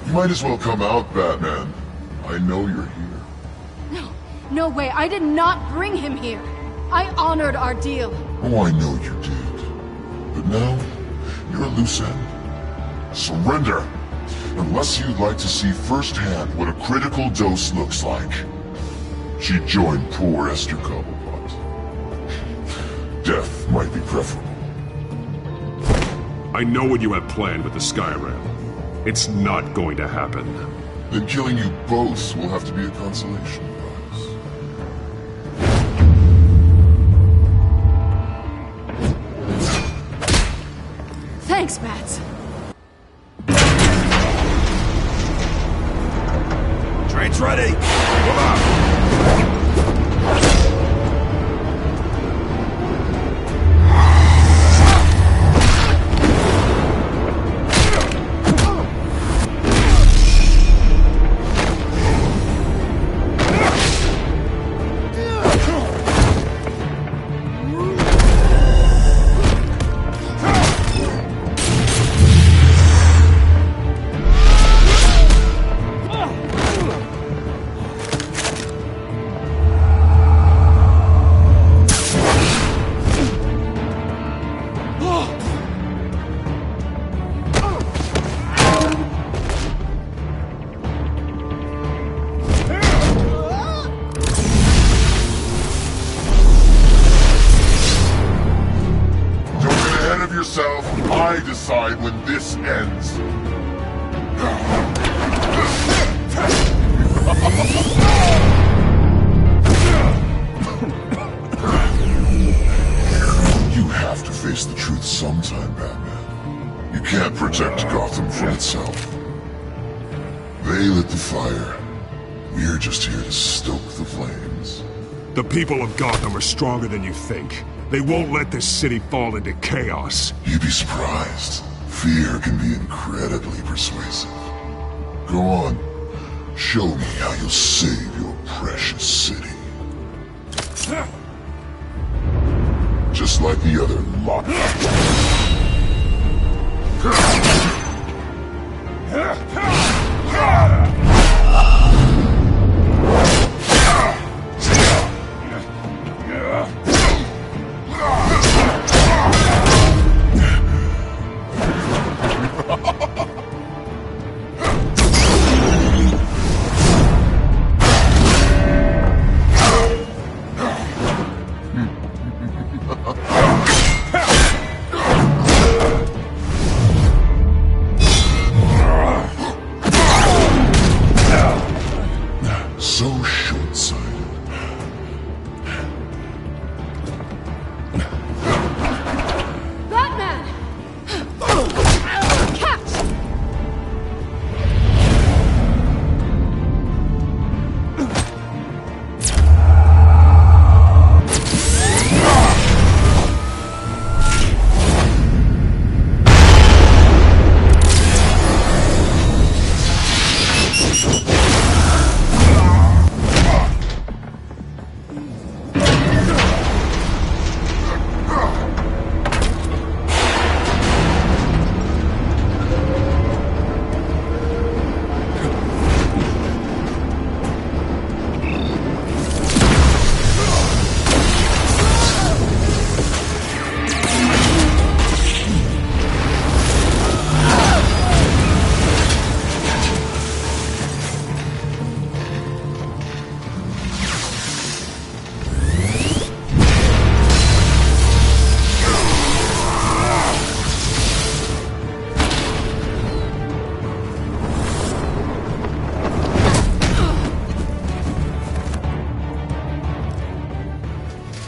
You might as well come out, Batman. I know you're here. No way. I did not bring him here. I honored our deal. Oh, I know you did. But now, you're a loose end. Surrender! Unless you'd like to see firsthand what a critical dose looks like. She joined poor Esther Cobblepot. Death might be preferable. I know what you have planned with the Skyrim. It's not going to happen. Then killing you both will have to be a consolation prize. Thanks, Bats. Train's ready! Come on! I decide when this ends. You have to face the truth sometime, Batman. You can't protect Gotham from itself. They lit the fire. We're just here to stoke the flames. The people of Gotham are stronger than you think. They won't let this city fall into chaos. You'd be surprised. Fear can be incredibly persuasive. Go on. Show me how you'll save your precious city. Just like the other lot.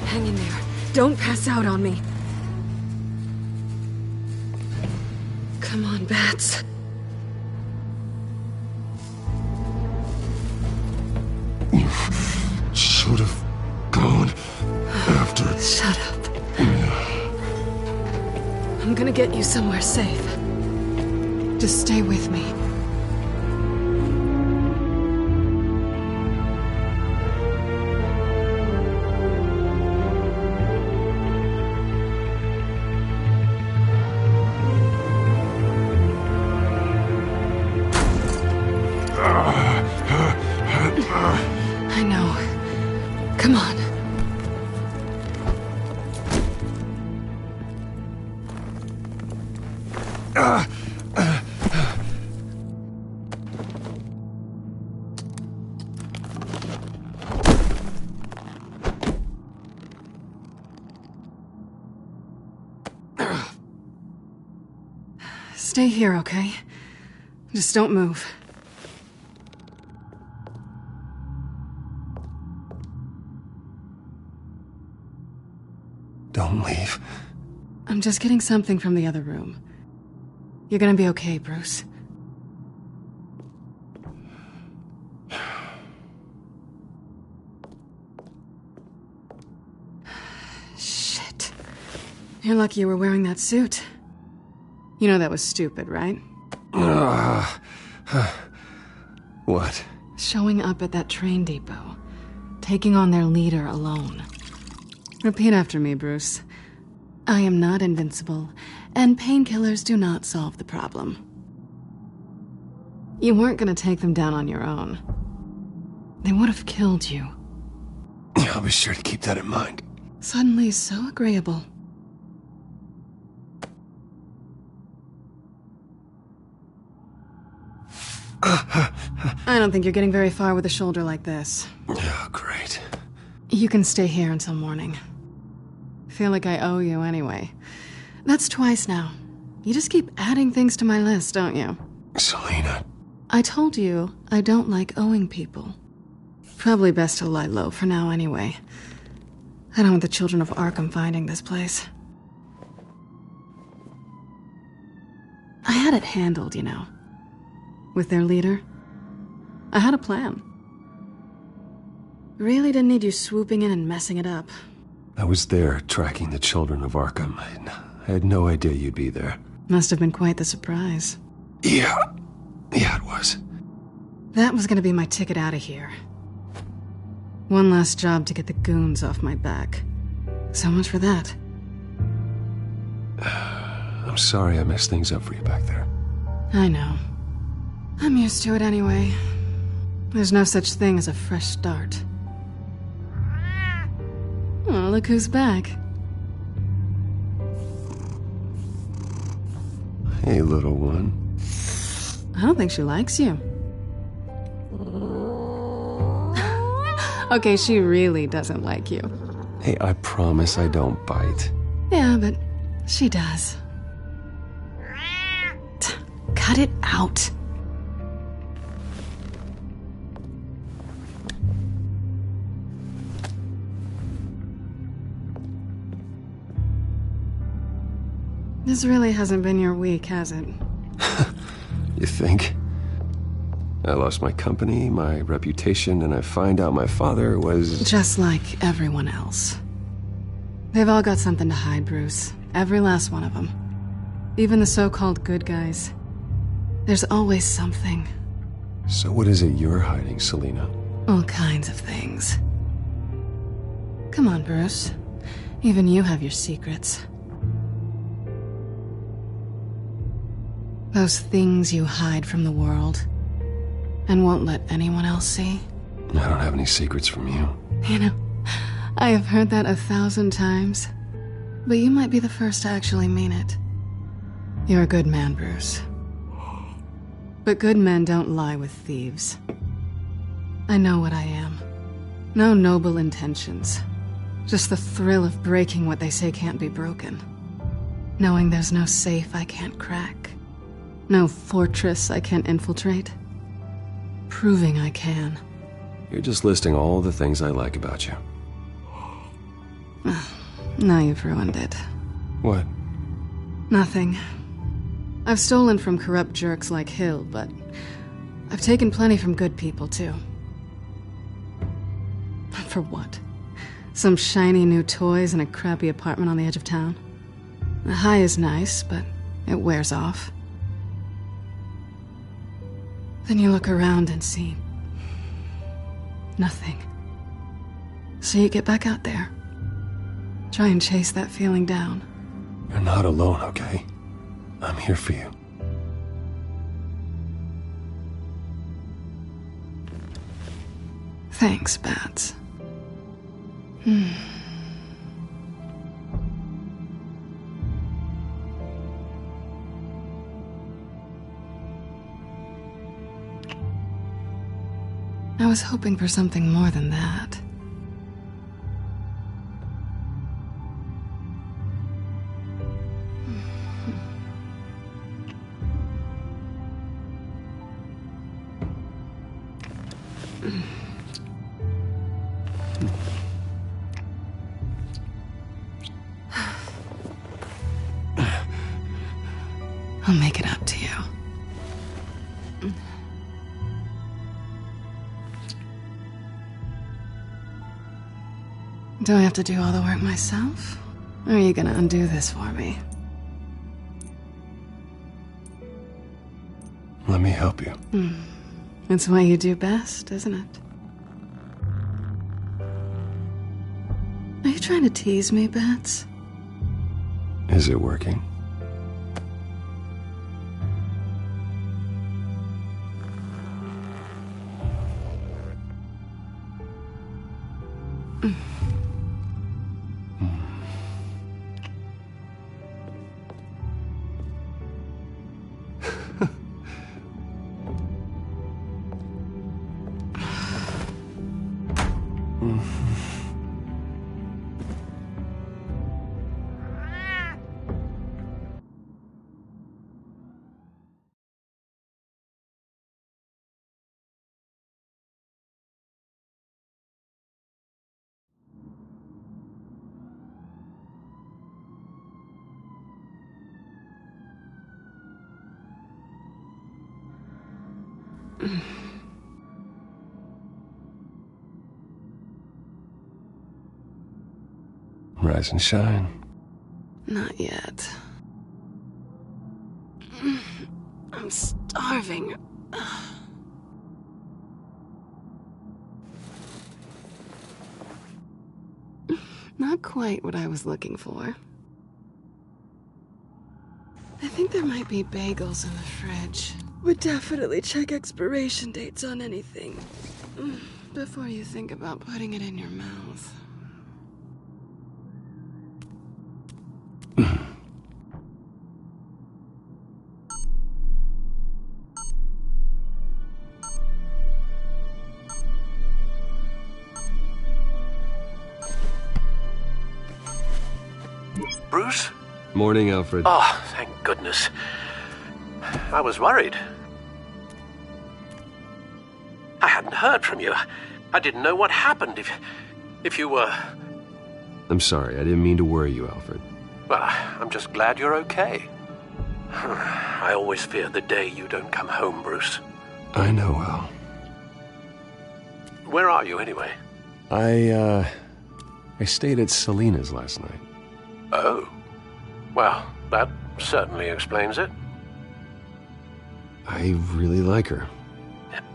Hang in there. Don't pass out on me. Come on, Bats. You should have gone after... Shut up. I'm gonna get you somewhere safe. Just stay with me. I know. Come on. Stay here, okay? Just don't move. Don't leave. I'm just getting something from the other room. You're gonna be okay, Bruce. Shit. You're lucky you were wearing that suit. You know that was stupid, right? What? Showing up at that train depot. Taking on their leader alone. Repeat after me, Bruce. I am not invincible, and painkillers do not solve the problem. You weren't gonna take them down on your own. They would have killed you. I'll be sure to keep that in mind. Suddenly so agreeable. I don't think you're getting very far with a shoulder like this. Oh, great. You can stay here until morning. Feel like I owe you anyway. That's twice now. You just keep adding things to my list, don't you? Selina. I told you I don't like owing people. Probably best to lie low for now anyway. I don't want the children of Arkham finding this place. I had it handled, you know. With their leader. I had a plan. Really didn't need you swooping in and messing it up. I was there tracking the children of Arkham. I had no idea you'd be there. Must have been quite the surprise. Yeah, it was. That was gonna be my ticket out of here. One last job to get the goons off my back. So much for that. I'm sorry I messed things up for you back there. I know. I'm used to it anyway. There's no such thing as a fresh start. Oh, look who's back. Hey, little one. I don't think she likes you. Okay, she really doesn't like you. Hey, I promise I don't bite. Yeah, but she does. Cut it out. This really hasn't been your week, has it? You think? I lost my company, my reputation, and I find out my father was... Just like everyone else. They've all got something to hide, Bruce. Every last one of them. Even the so-called good guys. There's always something. So what is it you're hiding, Selina? All kinds of things. Come on, Bruce. Even you have your secrets. Those things you hide from the world and won't let anyone else see. I don't have any secrets from you. You know, I have heard that 1,000 times, but you might be the first to actually mean it. You're a good man, Bruce. But good men don't lie with thieves. I know what I am. No noble intentions. Just the thrill of breaking what they say can't be broken. Knowing there's no safe I can't crack. No fortress I can't infiltrate. Proving I can. You're just listing all the things I like about you. Now you've ruined it. What? Nothing. I've stolen from corrupt jerks like Hill, but I've taken plenty from good people, too. For what? Some shiny new toys and a crappy apartment on the edge of town? The high is nice, but it wears off. Then you look around and see nothing. So you get back out there. Try and chase that feeling down. You're not alone, okay? I'm here for you. Thanks, Bats. I was hoping for something more than that. I'll make it up to you. Do I have to do all the work myself? Or are you gonna undo this for me? Let me help you. It's what you do best, isn't it? Are you trying to tease me, Bats? Is it working? Rise and shine. Not yet. I'm starving. Not quite what I was looking for. I think there might be bagels in the fridge. Would definitely check expiration dates on anything before you think about putting it in your mouth. Bruce? Morning, Alfred. Oh, thank goodness. I was worried. I hadn't heard from you. I didn't know what happened if you were... I'm sorry, I didn't mean to worry you, Alfred. Well, I'm just glad you're okay. I always fear the day you don't come home, Bruce. I know, Al. Where are you, anyway? I stayed at Selina's last night. Oh. Well, that certainly explains it. I really like her.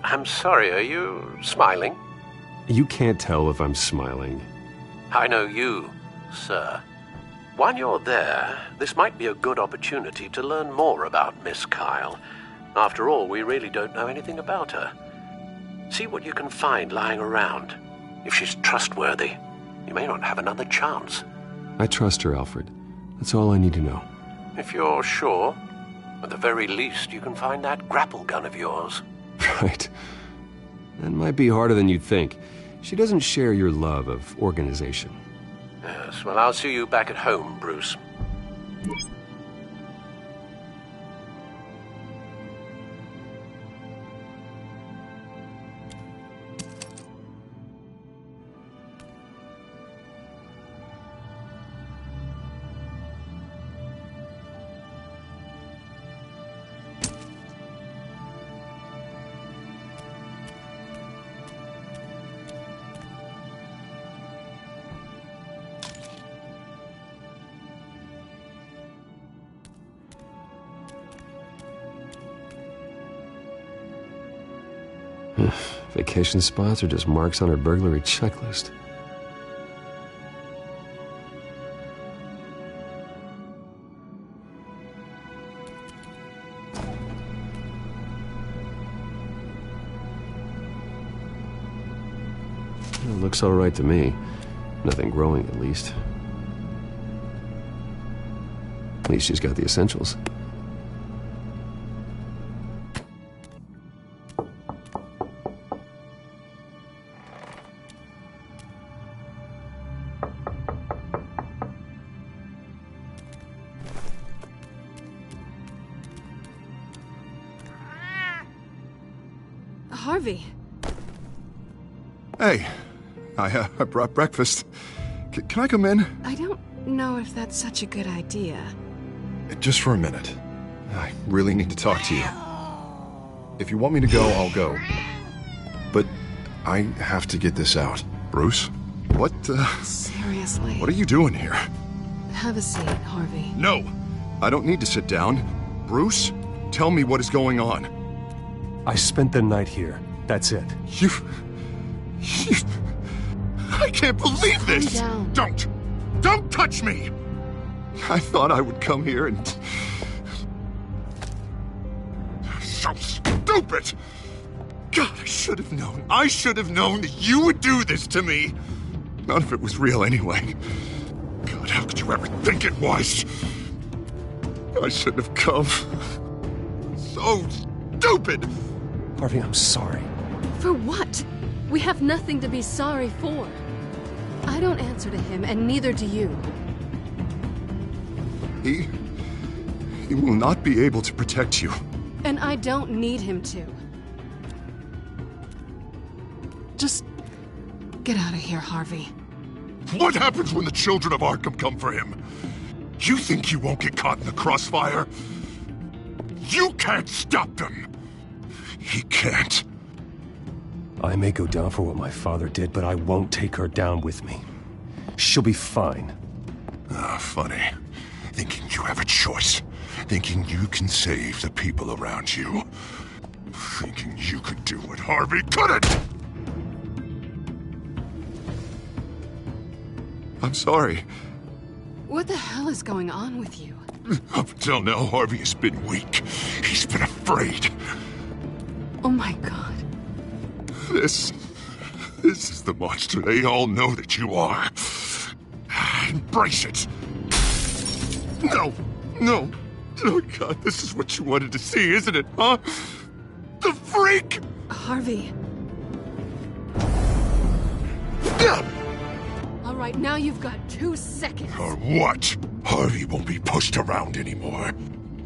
I'm sorry, are you smiling? You can't tell if I'm smiling. I know you, sir. While you're there, this might be a good opportunity to learn more about Miss Kyle. After all, we really don't know anything about her. See what you can find lying around. If she's trustworthy, you may not have another chance. I trust her, Alfred. That's all I need to know. If you're sure, at the very least, you can find that grapple gun of yours. Right. That might be harder than you'd think. She doesn't share your love of organization. Yes, well, I'll see you back at home, Bruce. Vacation spots are just marks on her burglary checklist. It looks all right to me. Nothing growing, at least. At least she's got the essentials. Harvey. Hey, I brought breakfast. Can I come in? I don't know if that's such a good idea. Just for a minute. I really need to talk to you. If you want me to go, I'll go. But I have to get this out. Bruce? What, Seriously. What are you doing here? Have a seat, Harvey. No! I don't need to sit down. Bruce, tell me what is going on. I spent the night here. That's it. You... I can't believe this! Calm down. Don't touch me! I thought I would come here and... So stupid! God, I should have known. I should have known that you would do this to me. None of it was real anyway. God, how could you ever think it was? I shouldn't have come. So stupid! Harvey, I'm sorry. For what? We have nothing to be sorry for. I don't answer to him, and neither do you. He will not be able to protect you. And I don't need him to. Just get out of here, Harvey. What happens when the children of Arkham come for him? You think you won't get caught in the crossfire? You can't stop them. He can't. I may go down for what my father did, but I won't take her down with me. She'll be fine. Ah, funny. Thinking you have a choice. Thinking you can save the people around you. Thinking you could do what Harvey couldn't! I'm sorry. What the hell is going on with you? Up until now, Harvey has been weak. He's been afraid. Oh my God. This is the monster they all know that you are. Embrace it. No. Oh God, this is what you wanted to see, isn't it, huh? The freak! Harvey. All right, now you've got 2 seconds. Or what? Harvey won't be pushed around anymore.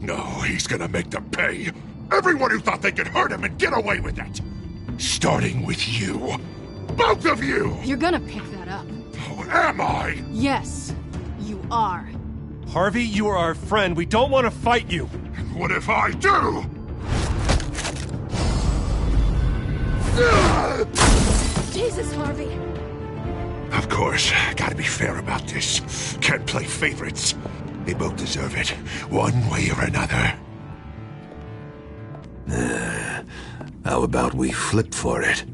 No, he's gonna make them pay. Everyone who thought they could hurt him and get away with it. Starting with you. Both of you! You're gonna pick that up. Oh, am I? Yes, you are. Harvey, you are our friend. We don't want to fight you. And what if I do? Jesus, Harvey. Of course, gotta be fair about this. Can't play favorites. They both deserve it, one way or another. How about we flip for it?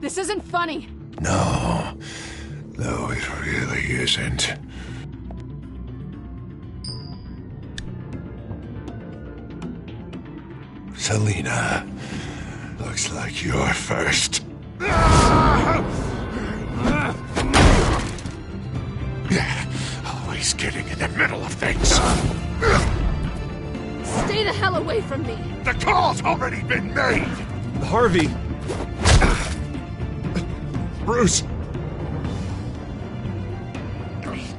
This isn't funny. No, it really isn't. Selina, looks like you're first. Always getting in the middle of things. Stay the hell away from me. The call's already been made. Harvey. Bruce.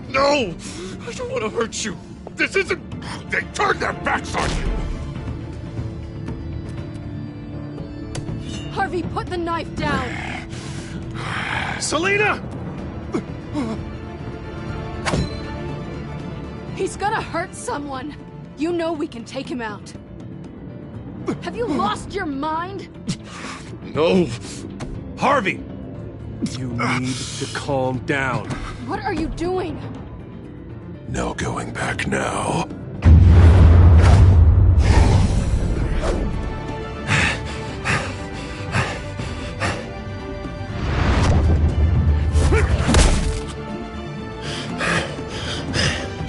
No! I don't want to hurt you. This isn't... They turned their backs on you. Harvey, put the knife down. Selina! He's gonna hurt someone. You know we can take him out. Have you lost your mind? No. Harvey! You need to calm down. What are you doing? No going back now.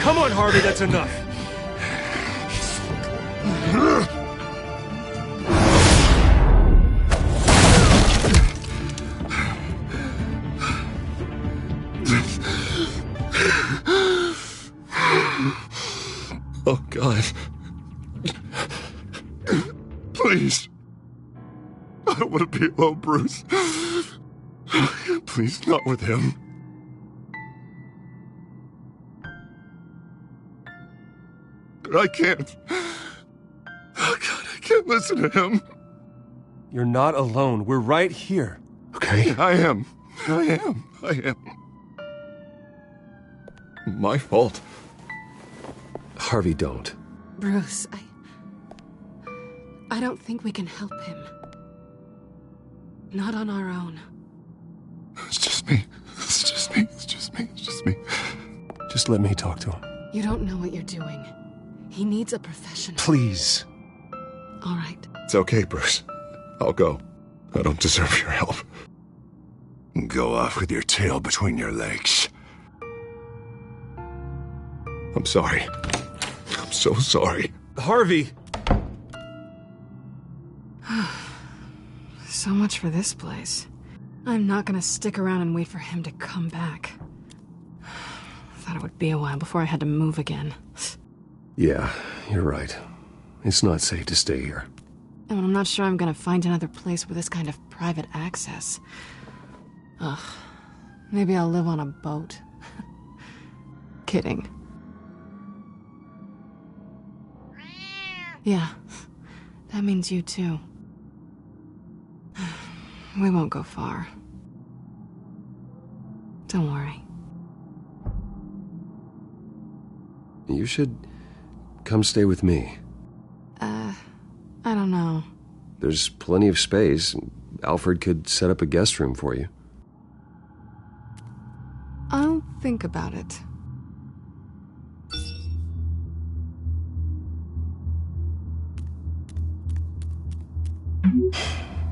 Come on, Harvey, that's enough. Oh, God. Please. I don't want to be alone, Bruce. Please, not with him. But I can't. Oh, God, I can't listen to him. You're not alone. We're right here. Okay? I am. My fault. Harvey, don't. Bruce, I don't think we can help him. Not on our own. It's just me. Just let me talk to him. You don't know what you're doing. He needs a professional. Please. All right. It's okay, Bruce. I'll go. I don't deserve your help. Go off with your tail between your legs. I'm sorry. I'm so sorry. Harvey! So much for this place. I'm not gonna stick around and wait for him to come back. Thought it would be a while before I had to move again. Yeah, you're right. It's not safe to stay here. And I'm not sure I'm gonna find another place with this kind of private access. Ugh. Maybe I'll live on a boat. Kidding. Yeah, that means you too. We won't go far. Don't worry. You should come stay with me. I don't know. There's plenty of space. Alfred could set up a guest room for you. I'll think about it.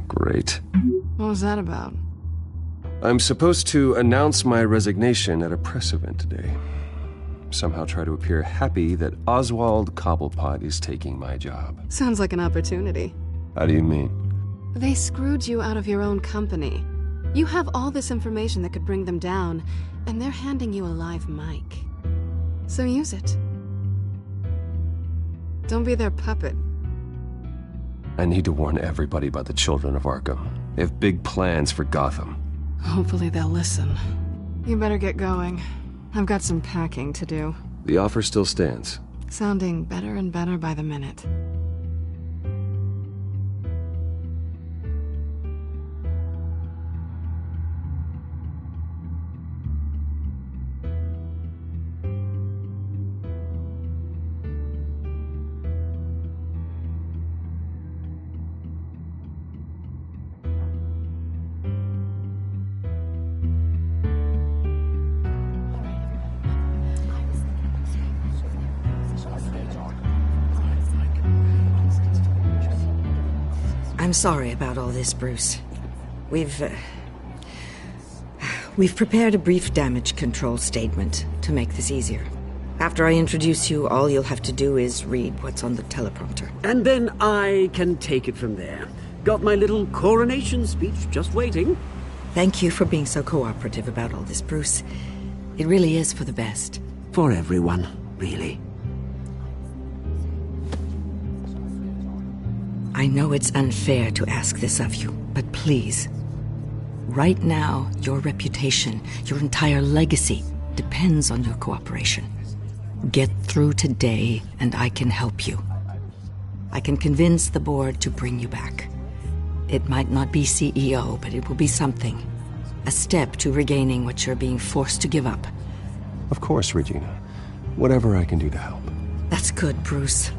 Great. What was that about? I'm supposed to announce my resignation at a press event today. Somehow try to appear happy that Oswald Cobblepot is taking my job. Sounds like an opportunity. How do you mean? They screwed you out of your own company. You have all this information that could bring them down, and they're handing you a live mic. So use it. Don't be their puppet. I need to warn everybody about the Children of Arkham. They have big plans for Gotham. Hopefully they'll listen. You better get going. I've got some packing to do. The offer still stands. Sounding better and better by the minute. I'm sorry about all this, Bruce. We've prepared a brief damage control statement to make this easier. After I introduce you, all you'll have to do is read what's on the teleprompter. And then I can take it from there. Got my little coronation speech just waiting. Thank you for being so cooperative about all this, Bruce. It really is for the best. For everyone, really. I know it's unfair to ask this of you, but please. Right now, your reputation, your entire legacy, depends on your cooperation. Get through today, and I can help you. I can convince the board to bring you back. It might not be CEO, but it will be something. A step to regaining what you're being forced to give up. Of course, Regina. Whatever I can do to help. That's good, Bruce.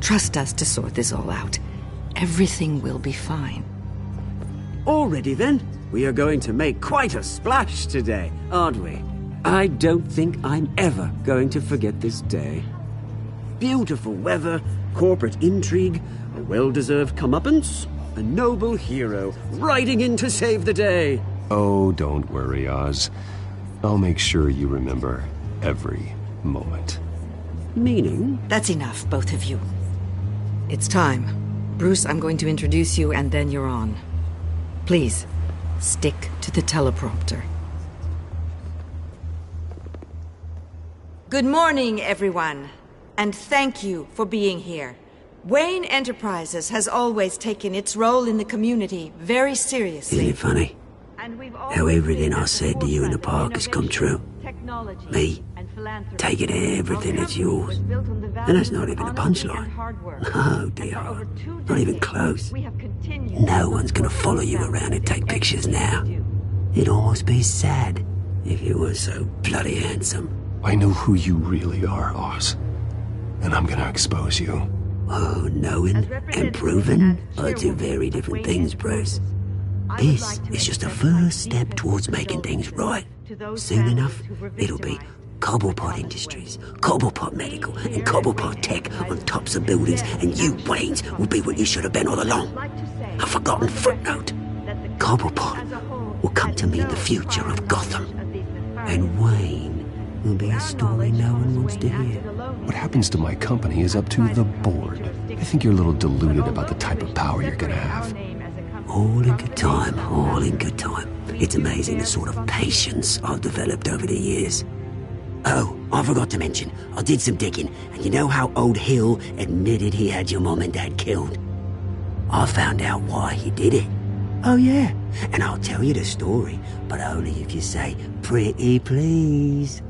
Trust us to sort this all out. Everything will be fine. Already then, we are going to make quite a splash today, aren't we? I don't think I'm ever going to forget this day. Beautiful weather, corporate intrigue, a well-deserved comeuppance, a noble hero riding in to save the day. Oh, don't worry, Oz. I'll make sure you remember every moment. Meaning? That's enough, both of you. It's time. Bruce, I'm going to introduce you, and then you're on. Please, stick to the teleprompter. Good morning, everyone, and thank you for being here. Wayne Enterprises has always taken its role in the community very seriously. Isn't it funny? How everything I said to you in the park has come true. Me, taking everything that's yours. And that's not even a punchline. No, dear. Not even close. No one's gonna follow you around and take pictures now. It'd almost be sad if you were so bloody handsome. I know who you really are, Oz. And I'm gonna expose you. Oh, knowing and proving are two very different things, Bruce. This is just a first step towards making things right. Soon enough, it'll be Cobblepot Industries, Cobblepot Medical, and Cobblepot Tech on tops of buildings, and you, Waynes, will be what you should have been all along. A forgotten footnote. Cobblepot will come to mean the future of Gotham. And Wayne will be a story no one wants to hear. What happens to my company is up to the board. I think you're a little deluded about the type of power you're gonna have. All in good time, all in good time. It's amazing the sort of patience I've developed over the years. Oh, I forgot to mention, I did some digging, and you know how old Hill admitted he had your mom and dad killed? I found out why he did it. Oh yeah, and I'll tell you the story, but only if you say, pretty please.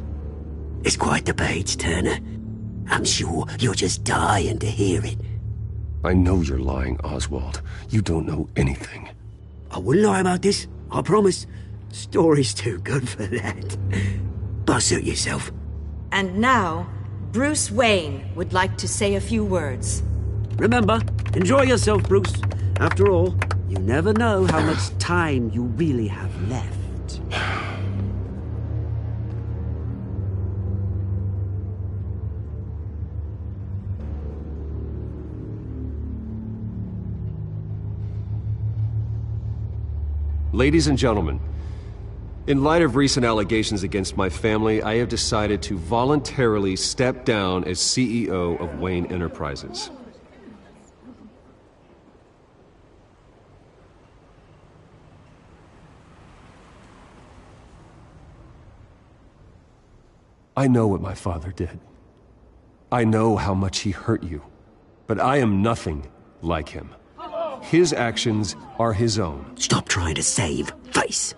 It's quite the page, Turner. I'm sure you're just dying to hear it. I know you're lying, Oswald. You don't know anything. I wouldn't lie about this, I promise. Story's too good for that. But suit yourself. And now, Bruce Wayne would like to say a few words. Remember, enjoy yourself, Bruce. After all, you never know how much time you really have left. Ladies and gentlemen, in light of recent allegations against my family, I have decided to voluntarily step down as CEO of Wayne Enterprises. I know what my father did. I know how much he hurt you, but I am nothing like him. His actions are his own. Stop trying to save face.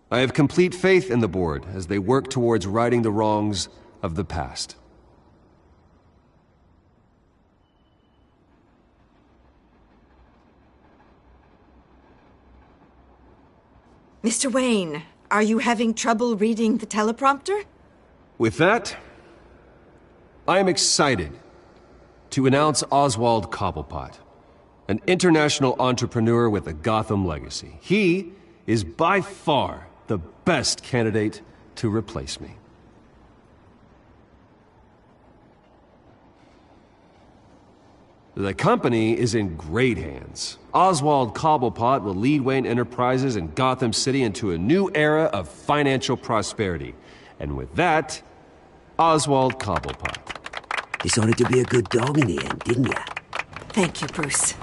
I have complete faith in the board as they work towards righting the wrongs of the past. Mr. Wayne, are you having trouble reading the teleprompter? With that, I am excited to announce Oswald Cobblepot, an international entrepreneur with a Gotham legacy. He is by far the best candidate to replace me. The company is in great hands. Oswald Cobblepot will lead Wayne Enterprises and Gotham City into a new era of financial prosperity. And with that, Oswald Cobblepot. Decided to be a good dog in the end, didn't you? Thank you, Bruce.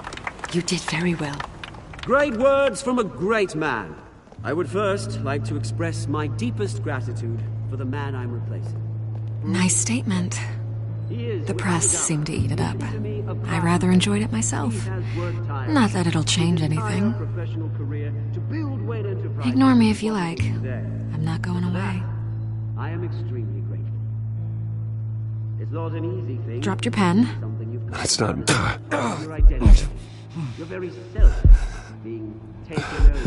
You did very well. Great words from a great man. I would first like to express my deepest gratitude for the man I'm replacing. Nice statement. The press seemed to eat it up. I rather enjoyed it myself. Not that it'll change anything. Ignore me if you like. I'm not going away. I am extremely grateful. It's not an easy thing. Dropped your pen. That's not... Your identity. Your very self being taken over.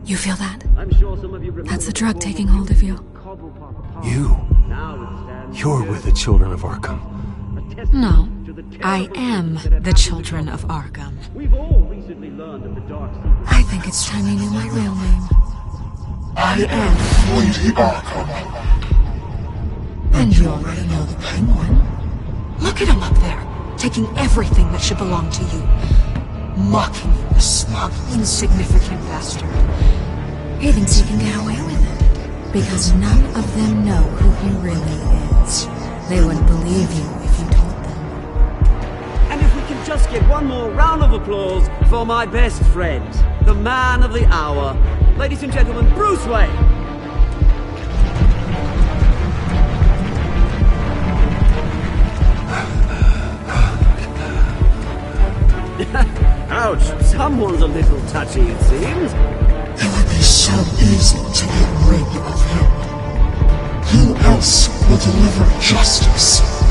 You feel that? I'm sure some of you remember. That's the drug taking hold of you. You're with the children of Arkham. No, I am the children of Arkham. I think it's time you knew my real name. I am Lady Arkham. And you already know the Penguin. Look at him up there, taking everything that should belong to you. Mocking you, smug, insignificant bastard. He thinks he can get away with it. Because none of them know who he really is. They wouldn't believe you if you told them. And if we can just get one more round of applause for my best friend, the man of the hour, ladies and gentlemen, Bruce Wayne! Ouch, someone's a little touchy, it seems. It would be so easy to get rid of him. Who else will deliver justice?